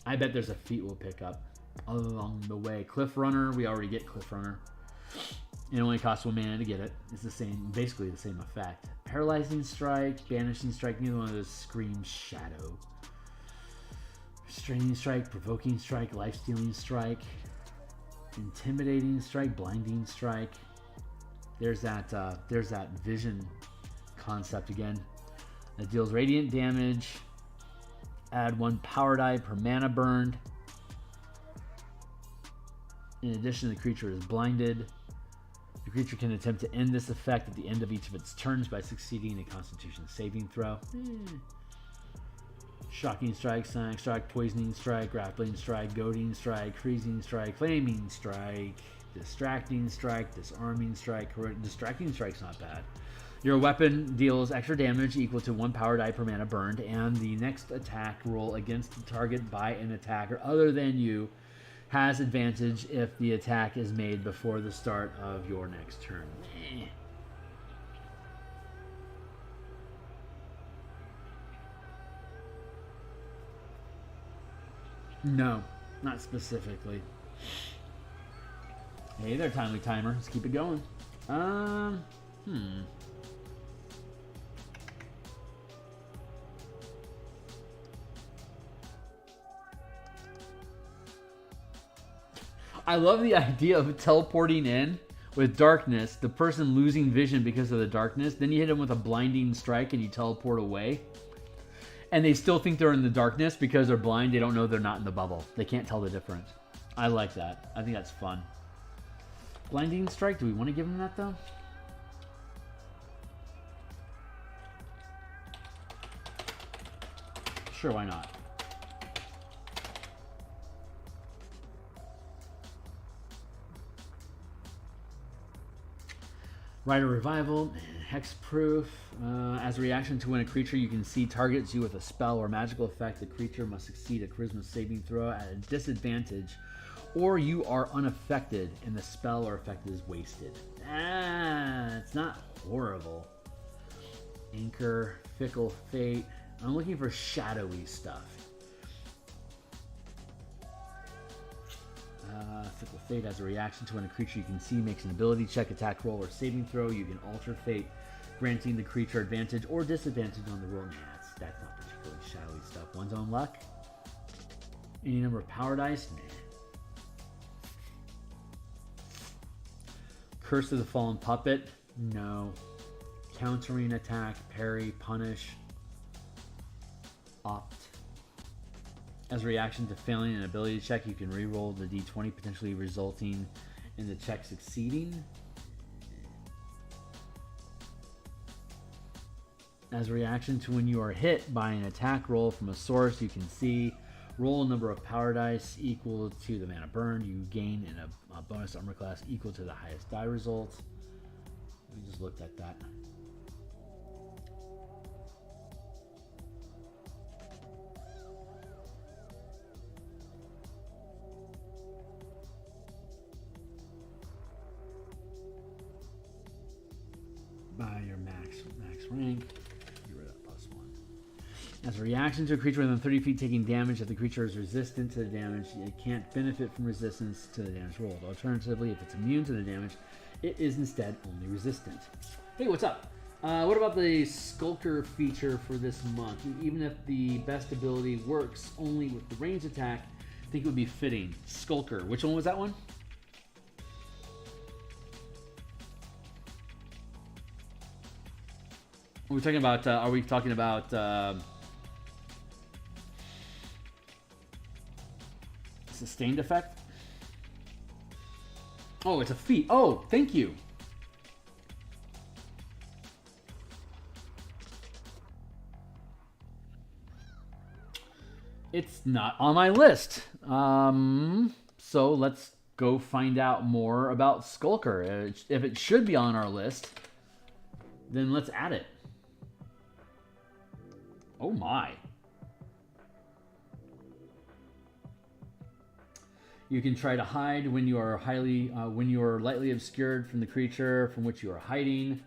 I bet there's a feat we'll pick up along the way. Cliff Runner, we already get Cliff Runner. It only costs 1 mana to get it. It's the same, basically the same effect. Paralyzing Strike, Banishing Strike, neither one of those screams Shadow. Restraining Strike, Provoking Strike, Life-Stealing Strike, Intimidating Strike, Blinding Strike. There's that vision concept again. That deals radiant damage. Add 1 power die per mana burned. In addition, the creature is blinded. The creature can attempt to end this effect at the end of each of its turns by succeeding a Constitution saving throw. Shocking Strike, Sonic Strike, Poisoning Strike, Grappling Strike, Goading Strike, Freezing Strike, Flaming Strike, Distracting Strike, Disarming Strike. Distracting Strike's not bad. Your weapon deals extra damage equal to 1 power die per mana burned, and the next attack roll against the target by an attacker other than you has advantage if the attack is made before the start of your next turn. No, not specifically. Hey there, Timely Timer. Let's keep it going. I love the idea of teleporting in with darkness, the person losing vision because of the darkness, then you hit them with a blinding strike and you teleport away. And they still think they're in the darkness because they're blind. They don't know they're not in the bubble. They can't tell the difference. I like that. I think that's fun. Blinding strike, do we want to give them that though? Sure, why not? Rider Revival, Hexproof. As a reaction to when a creature you can see targets you with a spell or magical effect, the creature must succeed a Charisma saving throw at a disadvantage, or you are unaffected and the spell or effect is wasted. It's not horrible. Anchor, Fickle Fate. I'm looking for shadowy stuff. Fickle Fate has a reaction to when a creature you can see makes an ability check, attack roll, or saving throw. You can alter fate, granting the creature advantage or disadvantage on the roll. Nah, that's not particularly shadowy stuff. One's own luck. Any number of power dice? Nah. Curse of the Fallen Puppet? No. Countering attack, parry, punish, opt. As a reaction to failing an ability check, you can re-roll the d20, potentially resulting in the check succeeding. As a reaction to when you are hit by an attack roll from a source you can see, roll a number of power dice equal to the mana burned. You gain in a bonus armor class equal to the highest die result. We just looked at that. By your max rank, get rid of that +1. As a reaction to a creature within 30 feet taking damage, if the creature is resistant to the damage, it can't benefit from resistance to the damage rolled. Alternatively, if it's immune to the damage, it is instead only resistant. Hey, what's up? What about the Skulker feature for this month? Even if the best ability works only with the range attack, I think it would be fitting. Skulker. Which one was that one? Are we talking about sustained effect? Oh, it's a feat. Oh, thank you. It's not on my list. So let's go find out more about Skulker. If it should be on our list, then let's add it. Oh my. You can try to hide when you are lightly obscured from the creature from which you are hiding.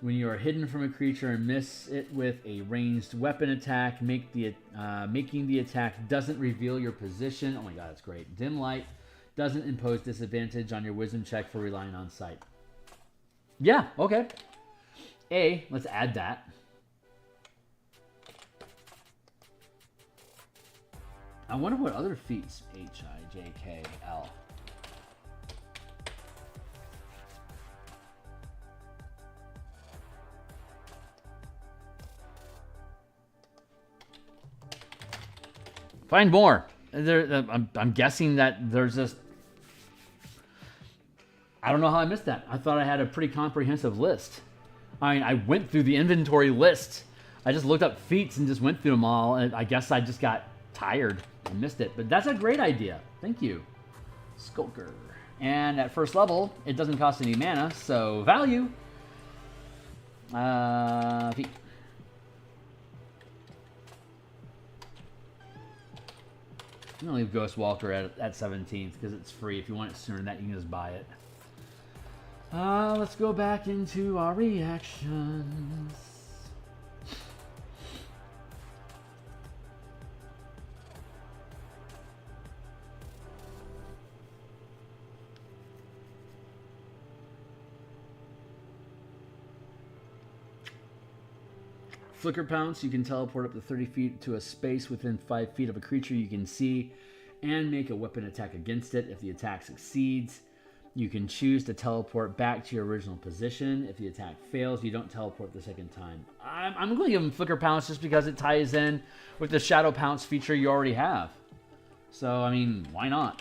When you are hidden from a creature and miss it with a ranged weapon attack, making the attack doesn't reveal your position. Oh my god, that's great. Dim light doesn't impose disadvantage on your wisdom check for relying on sight. Yeah, okay. Let's add that. I wonder what other feats HIJKL. Find more. I'm guessing that there's just... I don't know how I missed that. I thought I had a pretty comprehensive list. I mean, I went through the inventory list. I just looked up feats and just went through them all. And I guess I just got tired and missed it. But that's a great idea. Thank you. Skulker. And at first level, it doesn't cost any mana, so value. Feat. I'm going to leave Ghost Walker at 17th because it's free. If you want it sooner than that, you can just buy it. Let's go back into our reactions. Flicker Pounce, you can teleport up to 30 feet to a space within 5 feet of a creature you can see and make a weapon attack against it. If the attack succeeds, you can choose to teleport back to your original position. If the attack fails, you don't teleport the second time. I'm going to give him Flicker Pounce just because it ties in with the Shadow Pounce feature you already have. So, I mean, why not?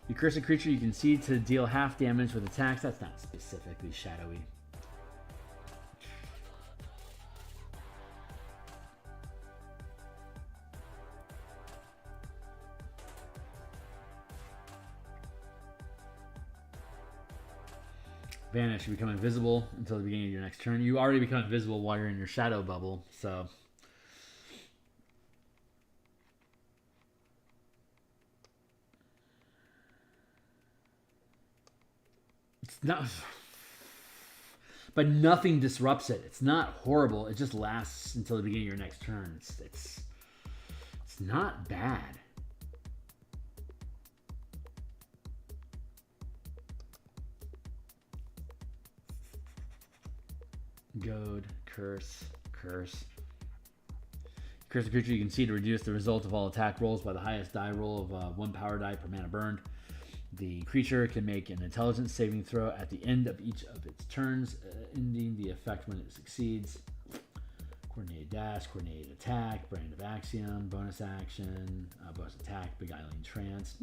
You curse a creature you can see to deal half damage with attacks. That's not specifically shadowy. Vanish. You become invisible until the beginning of your next turn. You already become invisible while you're in your shadow bubble, so... It's not... but nothing disrupts it. It's not horrible. It just lasts until the beginning of your next turn. It's not bad. Goad, curse. Curse a creature you can see to reduce the result of all attack rolls by the highest die roll of 1 power die per mana burned. The creature can make an intelligence saving throw at the end of each of its turns, ending the effect when it succeeds. Coordinated dash, coordinated attack, brand of axiom, bonus action, bonus attack, beguiling trance.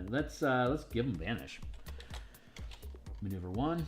Let's give him vanish. Maneuver 1.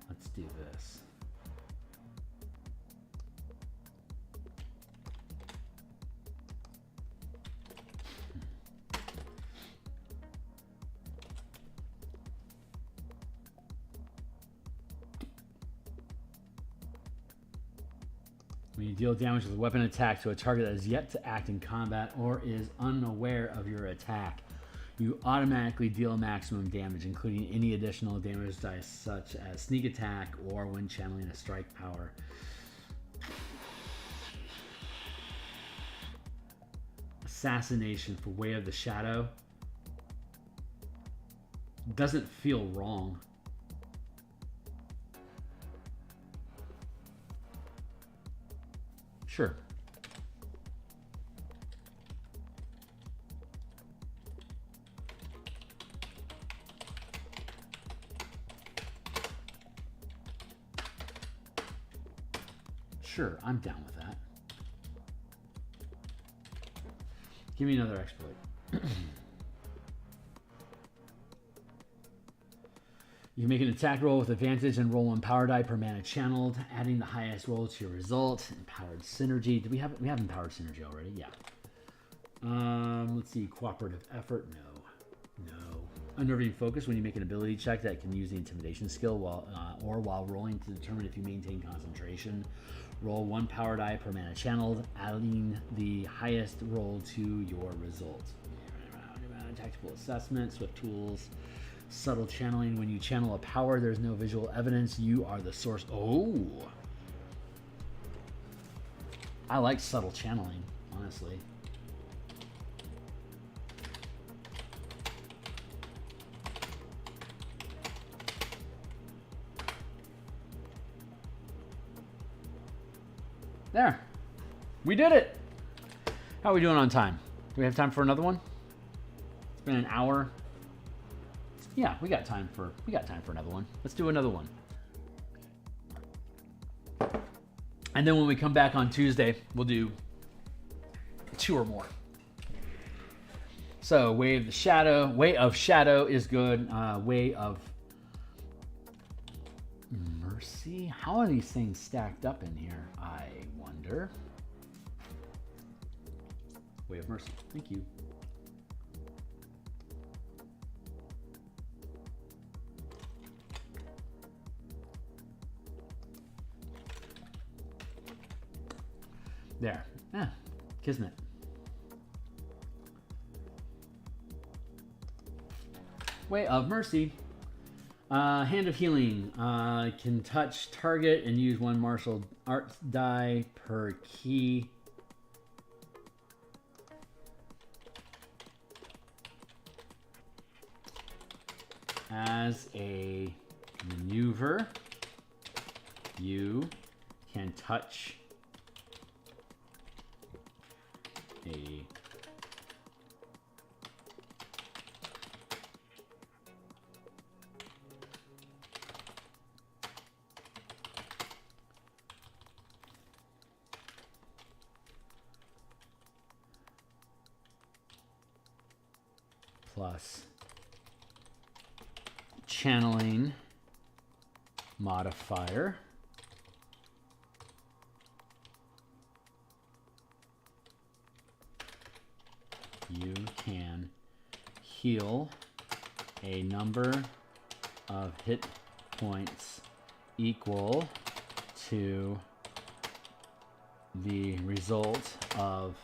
Let's do this. When you deal damage with a weapon attack to a target that is yet to act in combat or is unaware of your attack, you automatically deal maximum damage, including any additional damage dice such as sneak attack or when channeling a strike power. Assassination for Way of the Shadow doesn't feel wrong. Sure. Sure, I'm down with that. Give me another exploit. You can make an attack roll with advantage and roll 1 power die per mana channeled, adding the highest roll to your result. Empowered synergy. Do we have empowered synergy already? Yeah. Let's see. Cooperative effort. No. Unnerving focus. When you make an ability check that can use the intimidation skill while rolling to determine if you maintain concentration. Roll 1 power die per mana channeled, adding the highest roll to your result. Tactical assessment. Swift tools. Subtle channeling. When you channel a power, there's no visual evidence. You are the source. Oh! I like subtle channeling, honestly. There. We did it! How are we doing on time? Do we have time for another one? It's been an hour. Yeah, we got time for another one. Let's do another one. And then when we come back on Tuesday, we'll do 2 or more. So Way of Shadow is good. Way of Mercy. How are these things stacked up in here? I wonder. Way of Mercy. Thank you. There. Kismet. Way of Mercy. Hand of Healing. Can touch target and use 1 martial arts die per key. As a maneuver, you can touch a plus channeling modifier. You can heal a number of hit points equal to the result of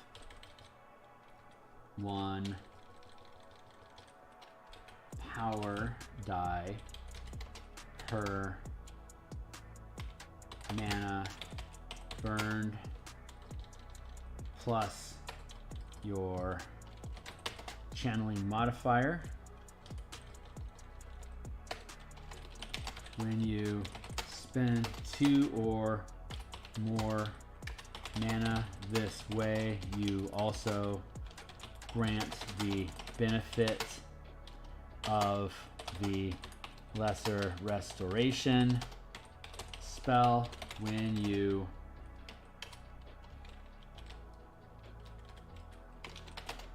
one power die per mana burned plus your channeling modifier. When you spend 2 or more mana this way, you also grant the benefit of the lesser restoration spell. When you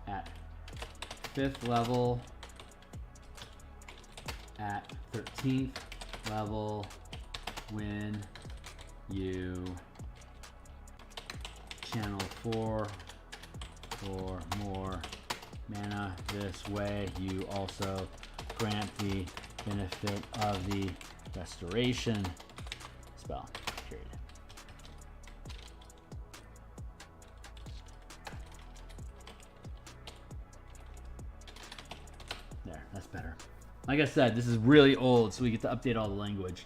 at 5th level, at 13th level, when you channel 4 or more mana this way, you also grant the benefit of the restoration spell. Period. There, that's better. Like I said, this is really old, so we get to update all the language.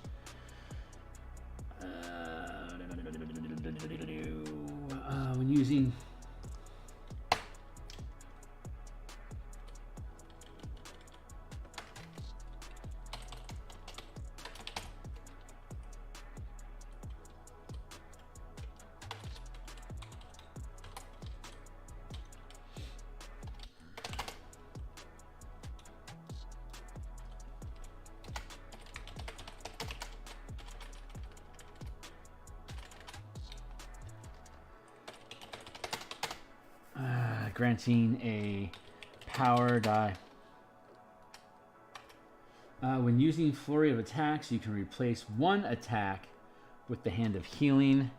When using granting a power die. When using flurry of attacks, you can replace one attack with the hand of healing,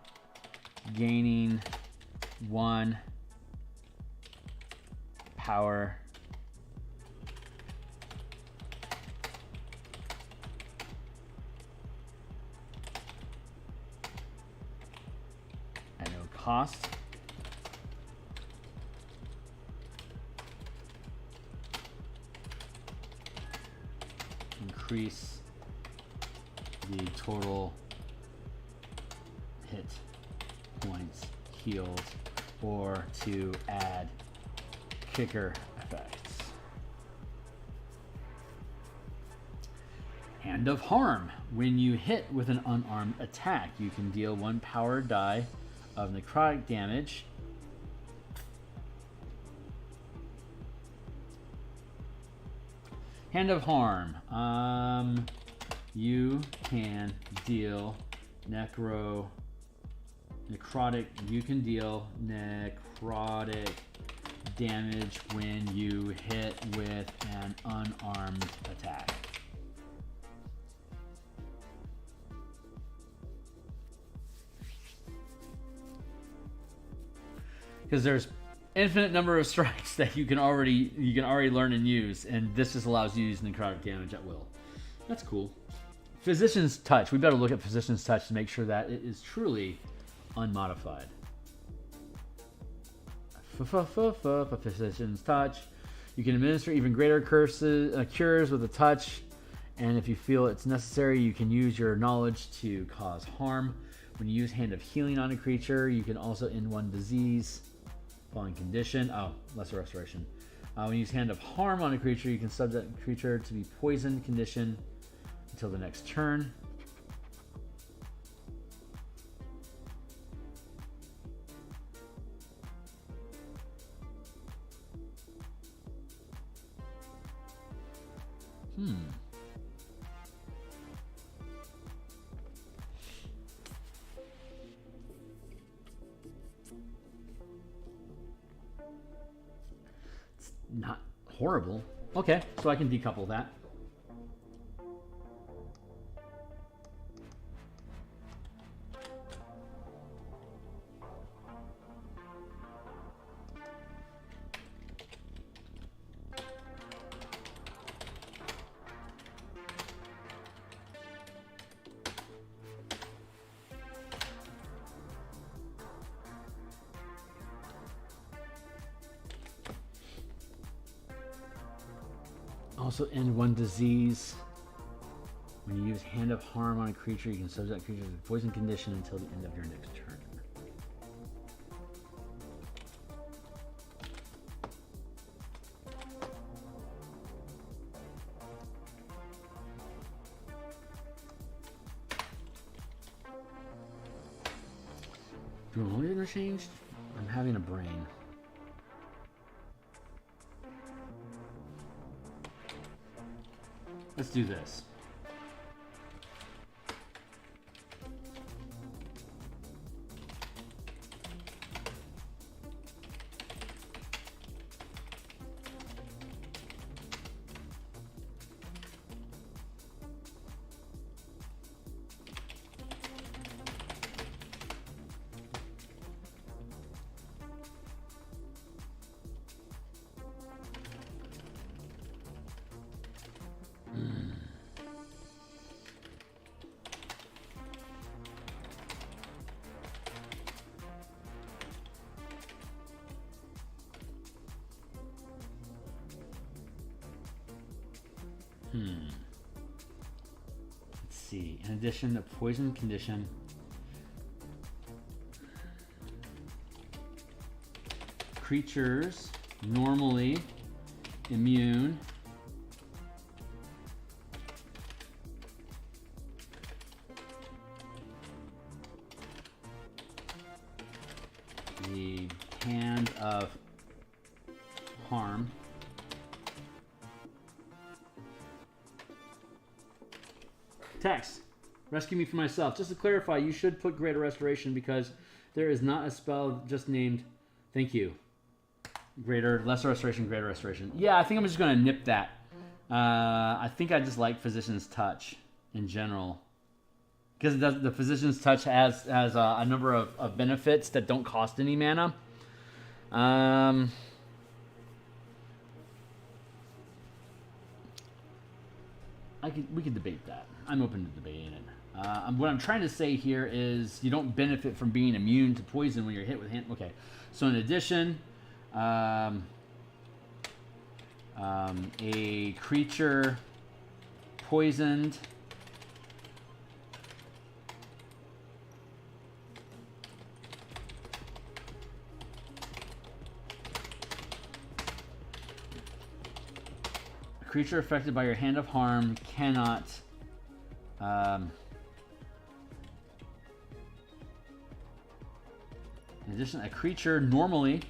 gaining 1 power at no cost. Increase the total hit points healed, or to add kicker effects. Hand of Harm. When you hit with an unarmed attack, you can deal 1 power die of necrotic damage. Hand of Harm. You can deal necrotic. You can deal necrotic damage when you hit with an unarmed attack. Because there's infinite number of strikes that you can already learn and use, and this just allows you to use necrotic damage at will. That's cool. Physician's Touch. We better look at Physician's Touch to make sure that it is truly unmodified. Physician's Touch. You can administer even greater cures with a touch, and if you feel it's necessary, you can use your knowledge to cause harm. When you use Hand of Healing on a creature, you can also end 1 disease. Following condition. Oh, lesser restoration. When you use Hand of Harm on a creature, you can subject the creature to be poisoned condition until the next turn. It's not horrible. Okay, so I can decouple that. Also end one disease. When you use Hand of Harm on a creature, you can subject that creature to a poison condition until the end of your next turn. Do all interchanged? I'm having a brain. Let's do this. Let's see. In addition, a poison condition. Creatures normally immune the Hand of Harm text. Rescue me from myself. Just to clarify, you should put Greater Restoration because there is not a spell just named. Thank you. Lesser Restoration, Greater Restoration. Yeah, I think I'm just going to nip that. I think I just like Physician's Touch in general. Because the Physician's Touch has a number of benefits that don't cost any mana. We could debate that. I'm open to debating it. What I'm trying to say here is you don't benefit from being immune to poison when you're hit with hand. Okay, so in addition, a creature poisoned a creature affected by your Hand of Harm cannot in addition, a creature normally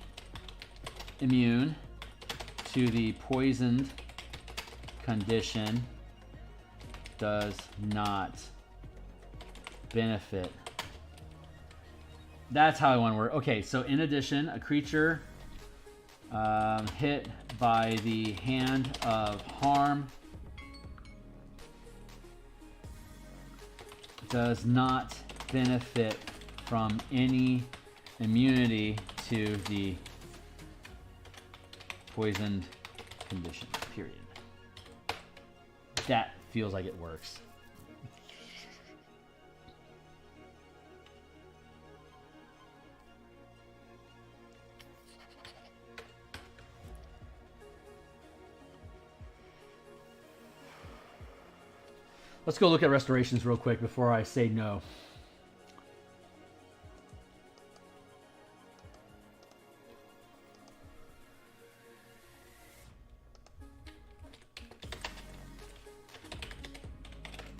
immune to the poisoned condition does not benefit. That's how I want to work. Okay, so in addition, a creature hit by the Hand of Harm does not benefit from any immunity to the poisoned condition, period. That feels like it works. Let's go look at restorations real quick before I say no.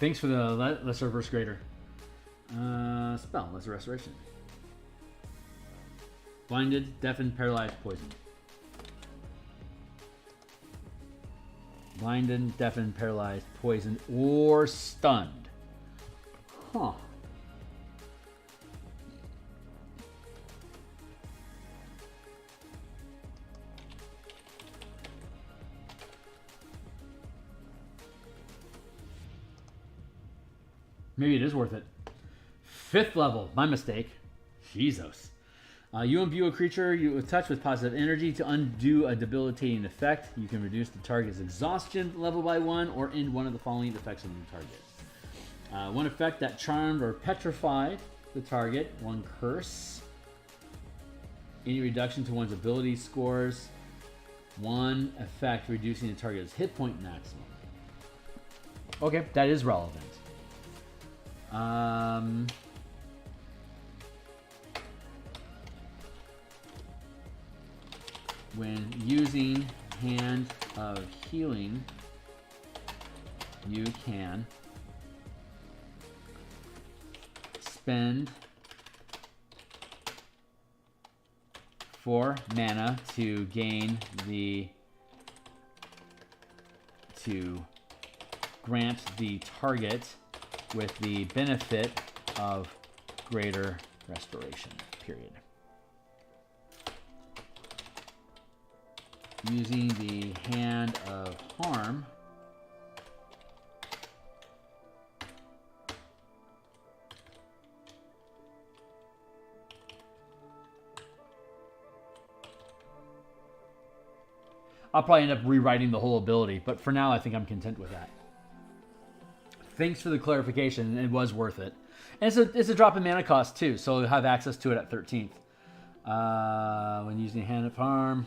Thanks for the lesser versus greater. Spell, lesser restoration. Blinded, deafened, paralyzed, poisoned. Blinded, deafened, paralyzed, poisoned, or stunned. Huh. Maybe it is worth it. 5th level. My mistake. Jesus. You imbue a creature you touch with positive energy to undo a debilitating effect. You can reduce the target's exhaustion level by 1 or end one of the following effects on the target. One effect that charmed or petrified the target. 1 curse. Any reduction to one's ability scores. 1 effect reducing the target's hit point maximum. Okay, that is relevant. When using Hand of Healing, you can spend 4 mana to grant the target with the benefit of greater restoration, period. Using the Hand of Harm, I'll probably end up rewriting the whole ability, but for now I think I'm content with that. Thanks for the clarification. It was worth it. And it's a drop in mana cost too, so you'll have access to it at 13th. When using Hand of Harm.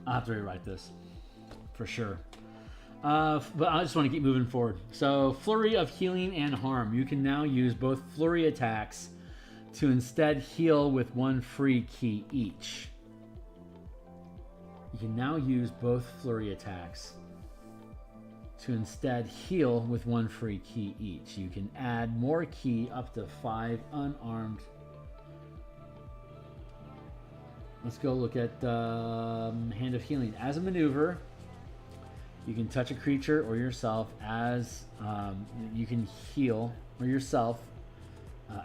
I'll have to rewrite this for sure. But I just want to keep moving forward. So, Flurry of Healing and Harm. You can now use both flurry attacks to instead heal with 1 free key each. You can now use both flurry attacks to instead heal with 1 free key each. You can add more key up to 5 unarmed. Let's go look at Hand of Healing. As a maneuver, you can touch a creature or yourself as you can heal or yourself.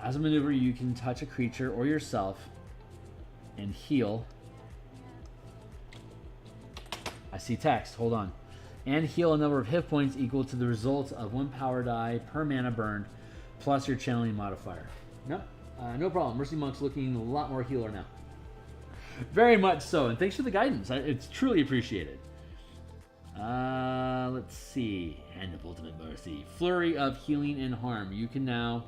As a maneuver, you can touch a creature or yourself and heal. I see text. Hold on. And heal a number of hit points equal to the result of 1 power die per mana burned plus your channeling modifier. No, no problem. Mercy Monk's looking a lot more healer now. Very much so, and thanks for the guidance. It's truly appreciated. Let's see. Hand of Ultimate Mercy. Flurry of Healing and Harm. You can now...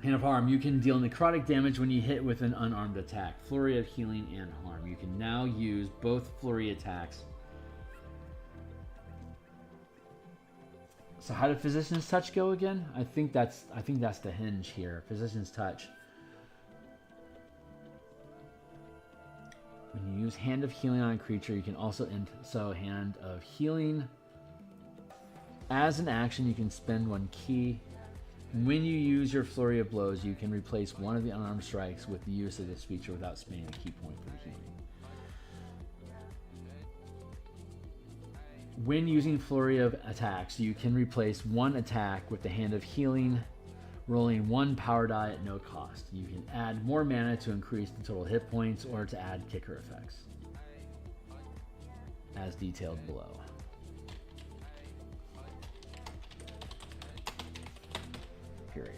Hand of Harm. You can deal necrotic damage when you hit with an unarmed attack. Flurry of Healing and Harm. You can now use both flurry attacks. So how did Physician's Touch go again? I think that's the hinge here. Physician's Touch. When you use Hand of Healing on a creature, you can also end. So Hand of Healing. As an action, you can spend 1 key. When you use your Flurry of Blows, you can replace one of the unarmed strikes with the use of this feature without spending a key point for the healing. When using Flurry of Attacks, you can replace 1 attack with the Hand of Healing, rolling 1 power die at no cost. You can add more mana to increase the total hit points or to add kicker effects, as detailed below. Period.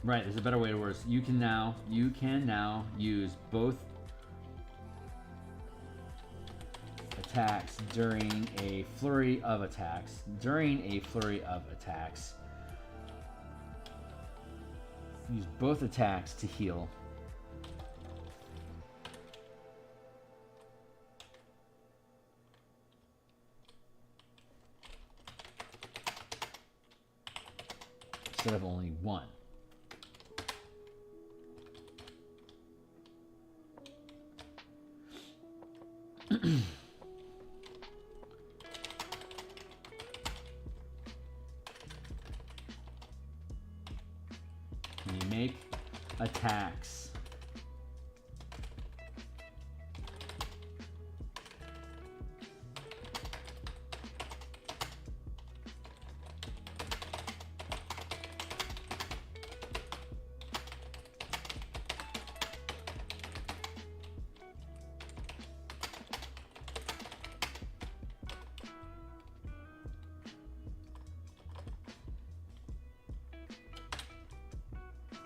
Right, there's a better way to word. You can now use both attacks during a flurry of attacks. Use both attacks to heal. Instead of only 1. attacks.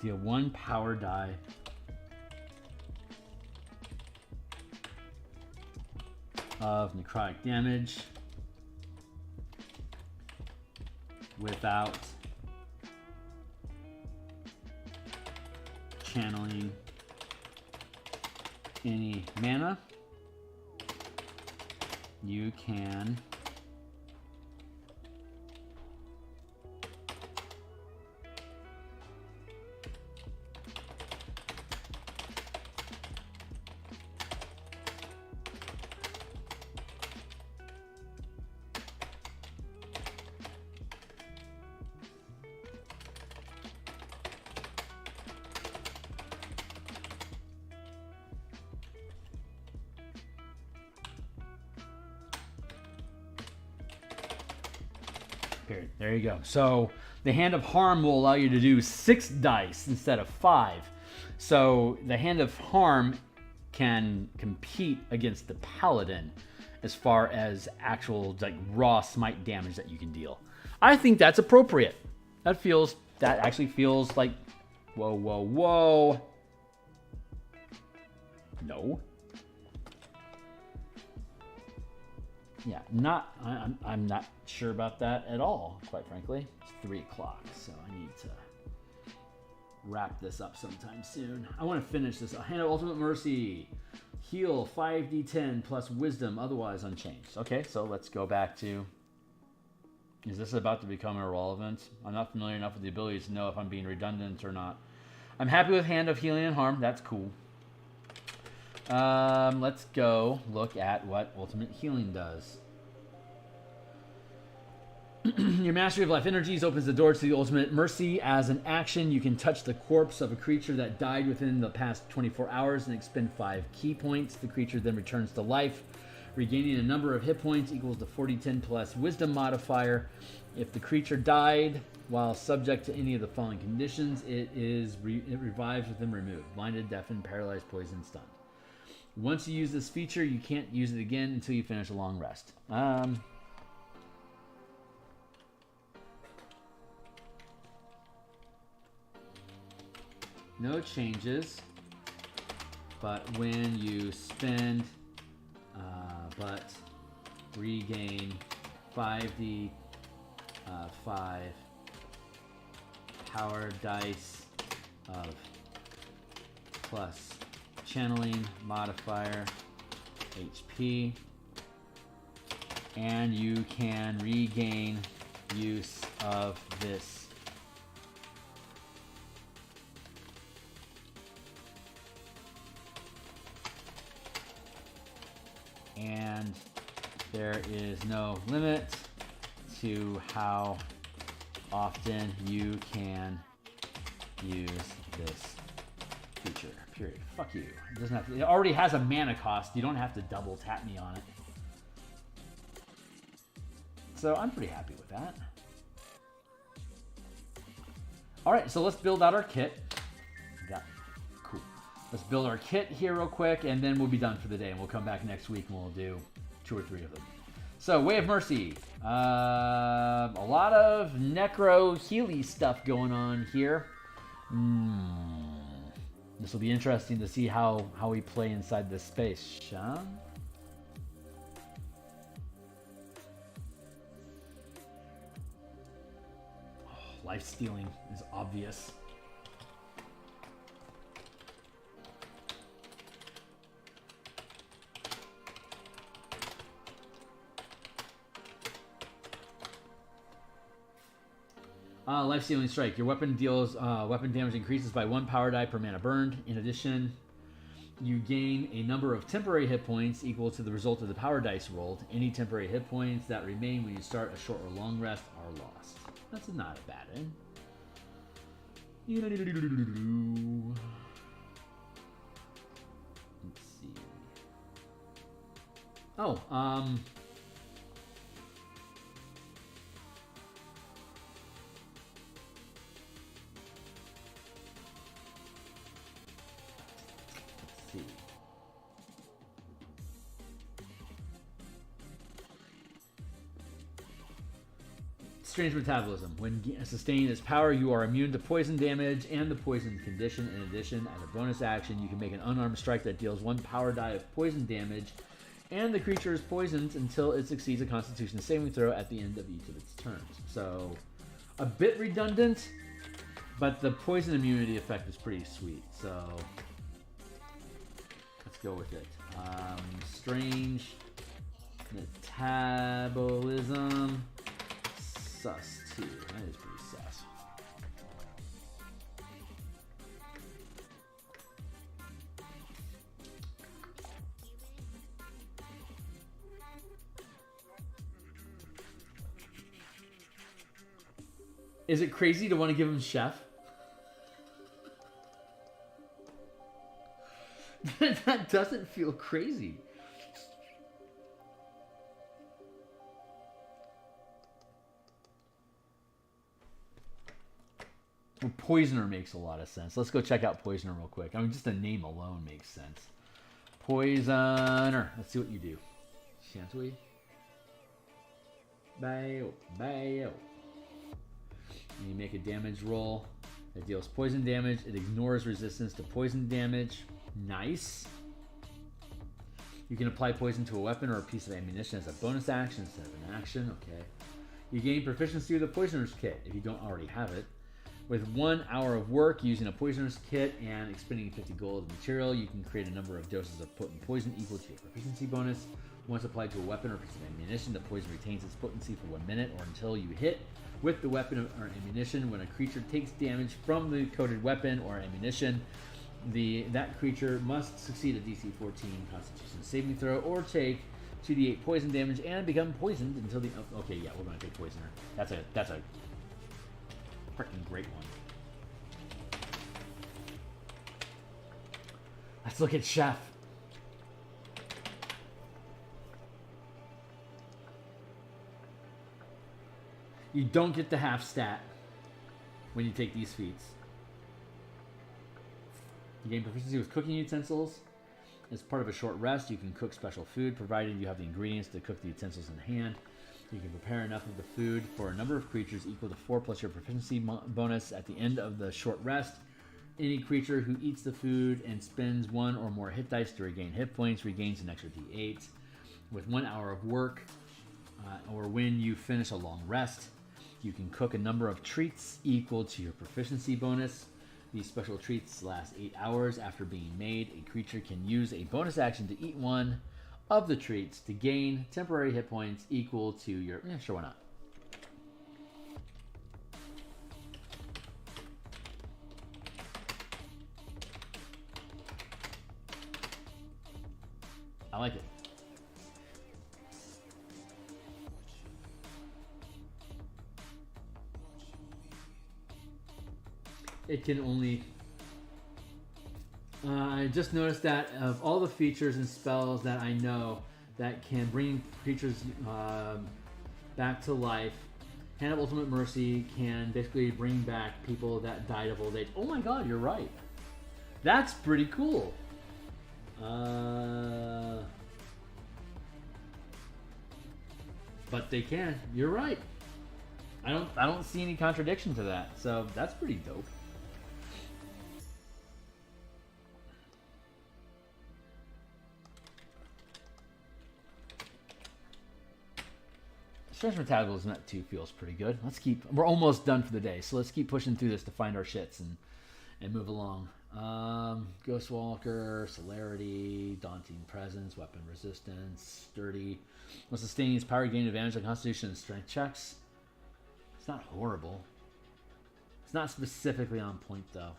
Deal 1 power die. Of necrotic damage without channeling any mana. You can period. There you go. So the Hand of Harm will allow you to do 6 dice instead of 5. So the Hand of Harm can compete against the Paladin as far as actual like raw smite damage that you can deal. I think that's appropriate. That actually feels like, whoa, whoa, whoa. No. Yeah, I'm not sure about that at all, quite frankly. It's 3 o'clock, so I need to wrap this up sometime soon. I want to finish this. Hand of Ultimate Mercy. Heal 5d10 plus wisdom, otherwise unchanged. Okay, so let's go back to... Is this about to become irrelevant? I'm not familiar enough with the abilities to know if I'm being redundant or not. I'm happy with Hand of Healing and Harm. That's cool. Let's go look at what Ultimate Healing does. Your Mastery of Life Energies opens the door to the Ultimate Mercy. As an action, you can touch the corpse of a creature that died within the past 24 hours and expend 5 key points. The creature then returns to life, regaining a number of hit points equals the 40-10 plus Wisdom modifier. If the creature died while subject to any of the following conditions, it revives with them removed. Blinded, deafened, paralyzed, poisoned, stunned. Once you use this feature, you can't use it again until you finish a long rest. No changes, but when you spend, but regain 5d5 power dice of plus channeling modifier HP, and you can regain use of this and there is no limit to how often you can use this feature. Period. Fuck you. It doesn't have to, it already has a mana cost. You don't have to double tap me on it. So I'm pretty happy with that. All right, so let's build out our kit. Cool. Let's build our kit here real quick, and then we'll be done for the day. And we'll come back next week and we'll do 2 or 3 of them. So, Way of Mercy. A lot of necro healy stuff going on here. This will be interesting to see how we play inside this space. Sean? Oh, life stealing is obvious. Life Stealing Strike. Your weapon deals weapon damage increases by 1 power die per mana burned. In addition, you gain a number of temporary hit points equal to the result of the power dice rolled. Any temporary hit points that remain when you start a short or long rest are lost. That's not a bad one. Let's see. Oh, let's see. Strange metabolism. When sustaining this power, you are immune to poison damage and the poison condition. In addition, as a bonus action, you can make an unarmed strike that deals 1 power die of poison damage, and the creature is poisoned until it succeeds a Constitution saving throw at the end of each of its turns. So, a bit redundant, but the poison immunity effect is pretty sweet. So, let's go with it. Strange metabolism. Sus too. That is pretty sus. Is it crazy to want to give him chef? That doesn't feel crazy. Well, Poisoner makes a lot of sense. Let's go check out Poisoner real quick. I mean, just the name alone makes sense. Poisoner. Let's see what you do. Shan't we? Bayo. Bayo. You make a damage roll that deals poison damage. It ignores resistance to poison damage. Nice. You can apply poison to a weapon or a piece of ammunition as a bonus action instead of an action. Okay. You gain proficiency with the Poisoner's Kit if you don't already have it. With 1 hour of work using a Poisoner's Kit and expending 50 gold of material, you can create a number of doses of potent poison equal to your proficiency bonus. Once applied to a weapon or piece of ammunition, the poison retains its potency for 1 minute or until you hit with the weapon or ammunition. When a creature takes damage from the coated weapon or ammunition, that creature must succeed a DC 14 Constitution saving throw or take 2d8 poison damage and become poisoned until the... Okay, yeah, we're going to take Poisoner. That's a freaking great one. Let's look at Chef. You don't get the half stat when you take these feats. You gain proficiency with cooking utensils. As part of a short rest, you can cook special food, provided you have the ingredients to cook the utensils in hand. You can prepare enough of the food for a number of creatures equal to 4 plus your proficiency bonus at the end of the short rest. Any creature who eats the food and spends 1 or more hit dice to regain hit points regains an extra d8. With 1 hour of work, or when you finish a long rest, you can cook a number of treats equal to your proficiency bonus. These special treats last 8 hours after being made. A creature can use a bonus action to eat one of the treats to gain temporary hit points equal to your... Yeah, sure, why not? I like it. It can only... I just noticed that of all the features and spells that I know that can bring creatures back to life, Hand of Ultimate Mercy can basically bring back people that died of old age. Oh my god, you're right. That's pretty cool. But they can. You're right. I don't see any contradiction to that. So that's pretty dope. Strange Metabolism that too feels pretty good. We're almost done for the day, so let's keep pushing through this to find our shits and move along. Ghostwalker, Celerity, Daunting Presence, Weapon Resistance, Sturdy. When sustaining his power, gain advantage on Constitution and Strength checks. It's not horrible. It's not specifically on point though.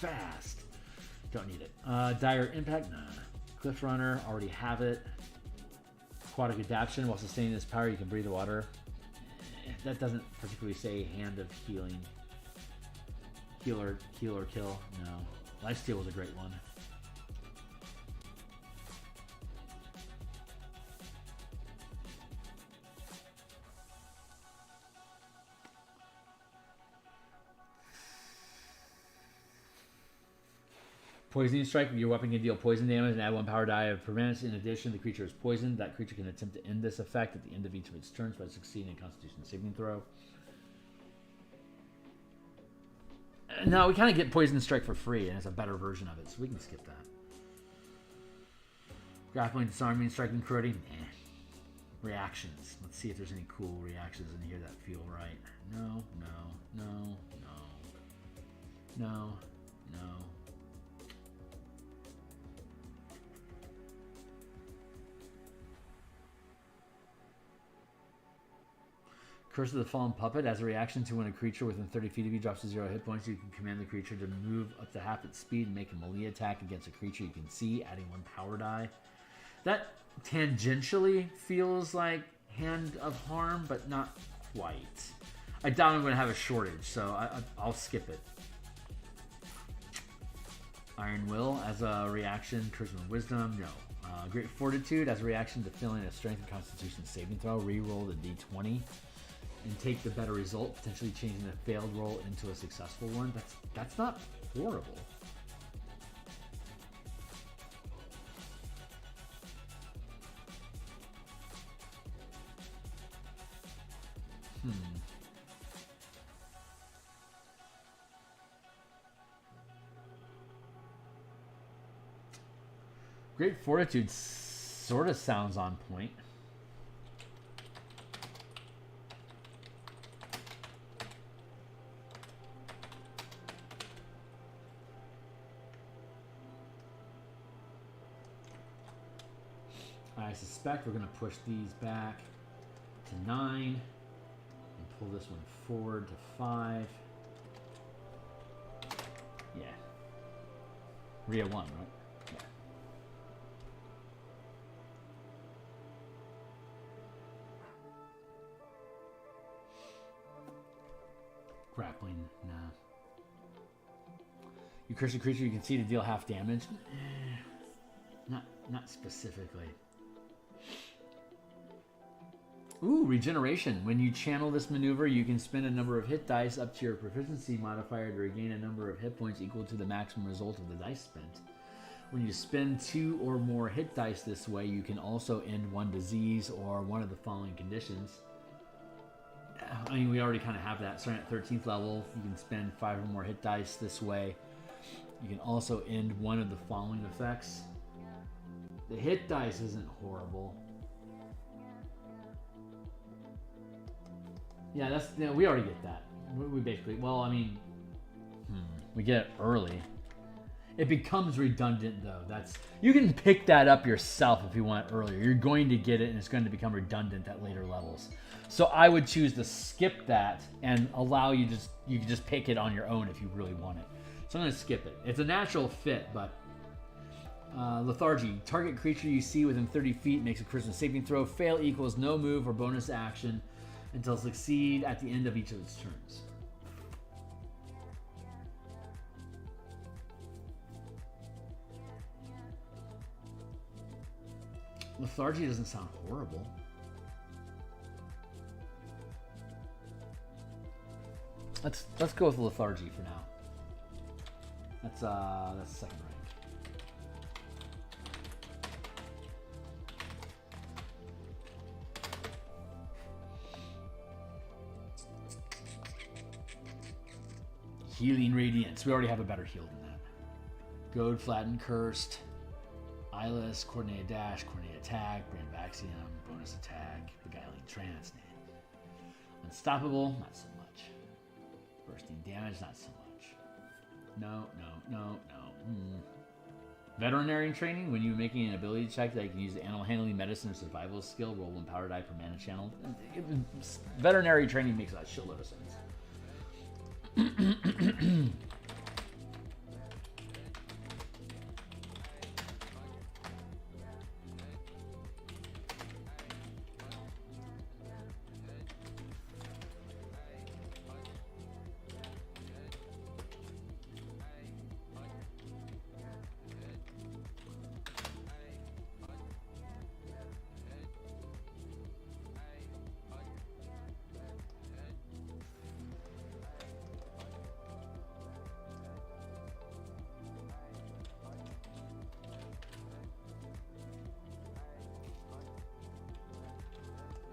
fast. Don't need it. Dire Impact, nah. Cliff Runner, already have it. Aquatic Adaptation, while sustaining this power, you can breathe the water. That doesn't particularly say Hand of Healing. Heal or kill, no. Lifesteal was a great one. Poisoning Strike. Your weapon can deal poison damage and add 1 power die of prevents. In addition, the creature is poisoned. That creature can attempt to end this effect at the end of each of its turns by succeeding a Constitution saving throw. No, we kind of get Poison Strike for free, and it's a better version of it, so we can skip that. Grappling, Disarming, Striking, Corroding. Reactions. Let's see if there's any cool reactions in here that feel right. No, no, no, no. No, no. Curse of the Fallen Puppet. As a reaction to when a creature within 30 feet of you drops to 0 hit points, you can command the creature to move up to half its speed and make a melee attack against a creature you can see, adding 1 power die. That tangentially feels like Hand of Harm, but not quite. I doubt I'm going to have a shortage, so I'll skip it. Iron Will. As a reaction, Charisma and Wisdom. No. Great Fortitude. As a reaction to failing a Strength and Constitution saving throw, re-roll the d20. And take the better result, potentially changing a failed roll into a successful one. That's not horrible. Great Fortitude sort of sounds on point. I suspect we're going to push these back to 9 and pull this one forward to 5. Yeah. Rhea 1, right? Yeah. Grappling, nah. You curse a creature you can see to deal half damage. Not specifically. Ooh, Regeneration. When you channel this maneuver, you can spend a number of hit dice up to your proficiency modifier to regain a number of hit points equal to the maximum result of the dice spent. When you spend 2 or more hit dice this way, you can also end 1 disease or one of the following conditions. I mean, we already kind of have that. Starting at 13th level, you can spend 5 or more hit dice this way. You can also end 1 of the following effects. The hit dice isn't horrible. Yeah, that's we already get that. We basically, well, I mean, we get it early. It becomes redundant though. You can pick that up yourself if you want it earlier. You're going to get it, and it's going to become redundant at later levels. So I would choose to skip that and allow you can just pick it on your own if you really want it. So I'm going to skip it. It's a natural fit, but Lethargy. Target creature you see within 30 feet makes a charisma saving throw. Fail equals no move or bonus action until succeed at the end of each of its turns. Lethargy doesn't sound horrible. Let's go with Lethargy for now. That's second rank. Healing Radiance. We already have a better heal than that. Goad, Flattened, Cursed. Eyeless, Coordinated Dash, Coordinated Attack, Brand Vaxium, Bonus Attack, Beguiling Trance. Unstoppable, not so much. Bursting Damage, not so much. No. Veterinary Training. When you're making an ability check that you can use the Animal Handling, Medicine, or Survival skill, roll 1 power die per mana channel. Veterinary Training makes a shitload of sense.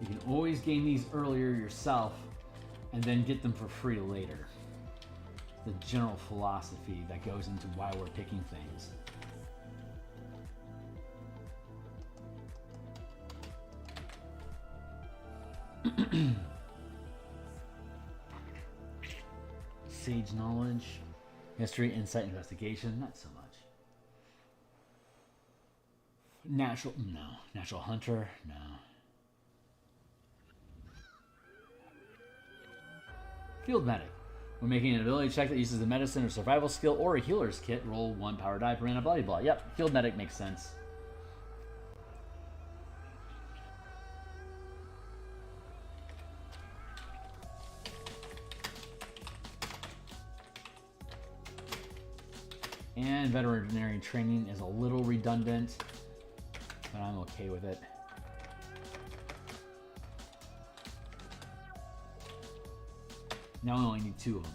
You can always gain these earlier yourself and then get them for free later. The general philosophy that goes into why we're picking things. Sage knowledge, history, insight, investigation, not so much. Natural, no. Natural hunter, no. Field medic. When making an ability check that uses a medicine or survival skill or a healer's kit, roll 1 power die per mana, blah, blah, blah. Yep, field medic makes sense. And veterinary training is a little redundant, but I'm okay with it. Now we only need 2 of them.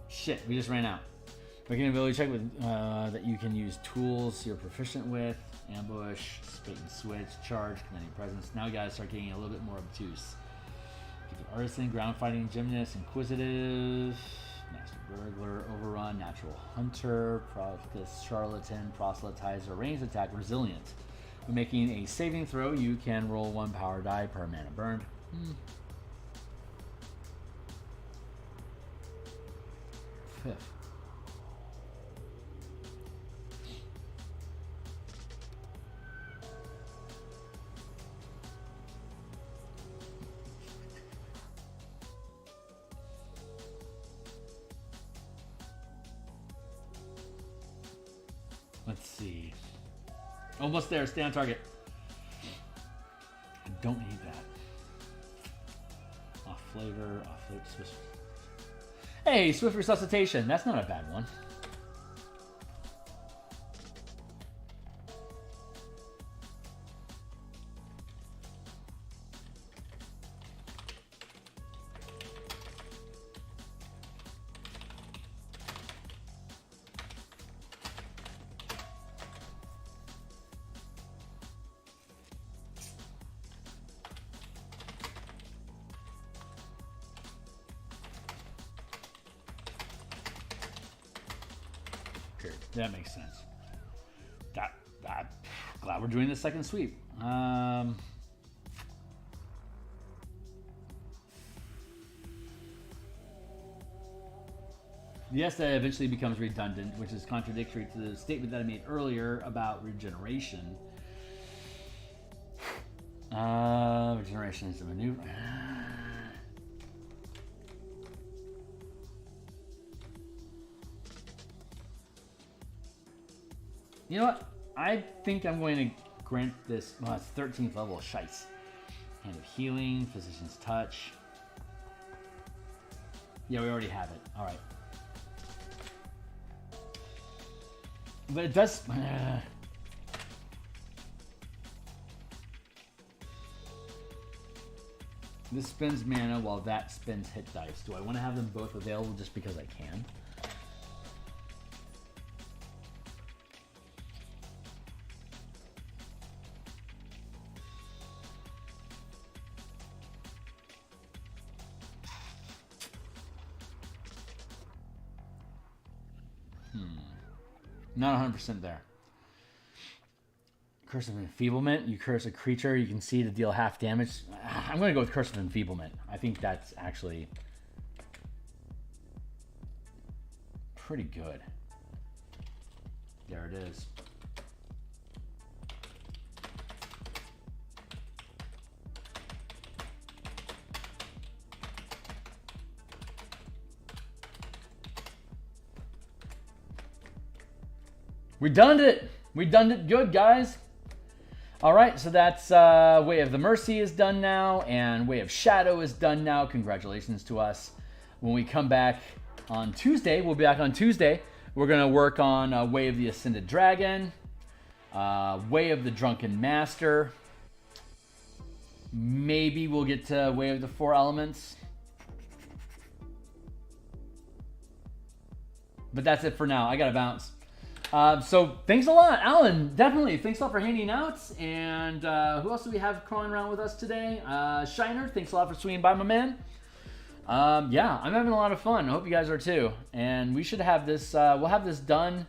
Shit, we just ran out. Making an ability check with that you can use tools you're proficient with. Ambush, spit and switch, charge, commanding presence. Now we gotta start getting a little bit more obtuse. Artisan, ground fighting, gymnast, inquisitive, master burglar, overrun, natural hunter, prophetess, charlatan, proselytizer, ranged attack, resilient. When making a saving throw, you can roll 1 power die per mana burned. Fifth. Let's see. Almost there. Stay on target. I don't need that. Off flavor. Off flavor. Swift. Hey, swift resuscitation. That's not a bad one. That makes sense. Glad we're doing the second sweep. Yes, that eventually becomes redundant, which is contradictory to the statement that I made earlier about regeneration. Regeneration is a maneuver. You know what? I think I'm going to grant this. Well, it's 13th level. Shice. Hand of healing, physician's touch. Yeah, we already have it. All right. But it does. This spends mana while that spends hit dice. Do I want to have them both available just because I can? Not 100% there. Curse of Enfeeblement. You curse a creature you can see to deal half damage. I'm going to go with Curse of Enfeeblement. I think that's actually pretty good. There it is. We done it. We done it good, guys. All right, so that's Way of the Mercy is done now, and Way of Shadow is done now. Congratulations to us. When we come back on Tuesday, we'll be back on Tuesday. We're going to work on Way of the Ascended Dragon, Way of the Drunken Master. Maybe we'll get to Way of the Four Elements. But that's it for now. I got to bounce. So thanks a lot, Alan. Definitely. Thanks a lot for hanging out. And who else do we have crawling around with us today? Shiner, thanks a lot for swinging by, my man. Yeah, I'm having a lot of fun. I hope you guys are too. And we should have this, we'll have this done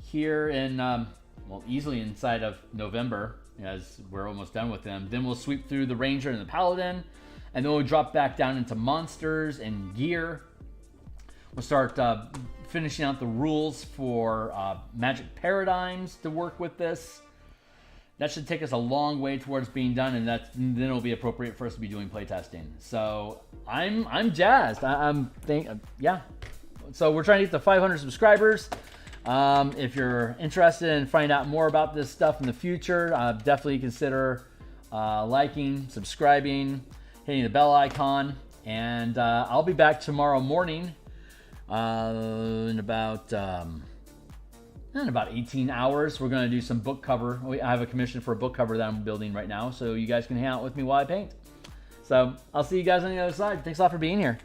here in, well, easily inside of November, as we're almost done with them. Then we'll sweep through the Ranger and the Paladin, and then we'll drop back down into monsters and gear. We'll start finishing out the rules for magic paradigms to work with this. That should take us a long way towards being done, and then it'll be appropriate for us to be doing playtesting. So I'm jazzed. Yeah. So we're trying to get to 500 subscribers. If you're interested in finding out more about this stuff in the future, definitely consider liking, subscribing, hitting the bell icon, and I'll be back tomorrow morning in about 18 hours. We're going to do some book cover. I have a commission for a book cover that I'm building right now, so you guys can hang out with me while I paint. So I'll see you guys on the other side. Thanks a lot for being here.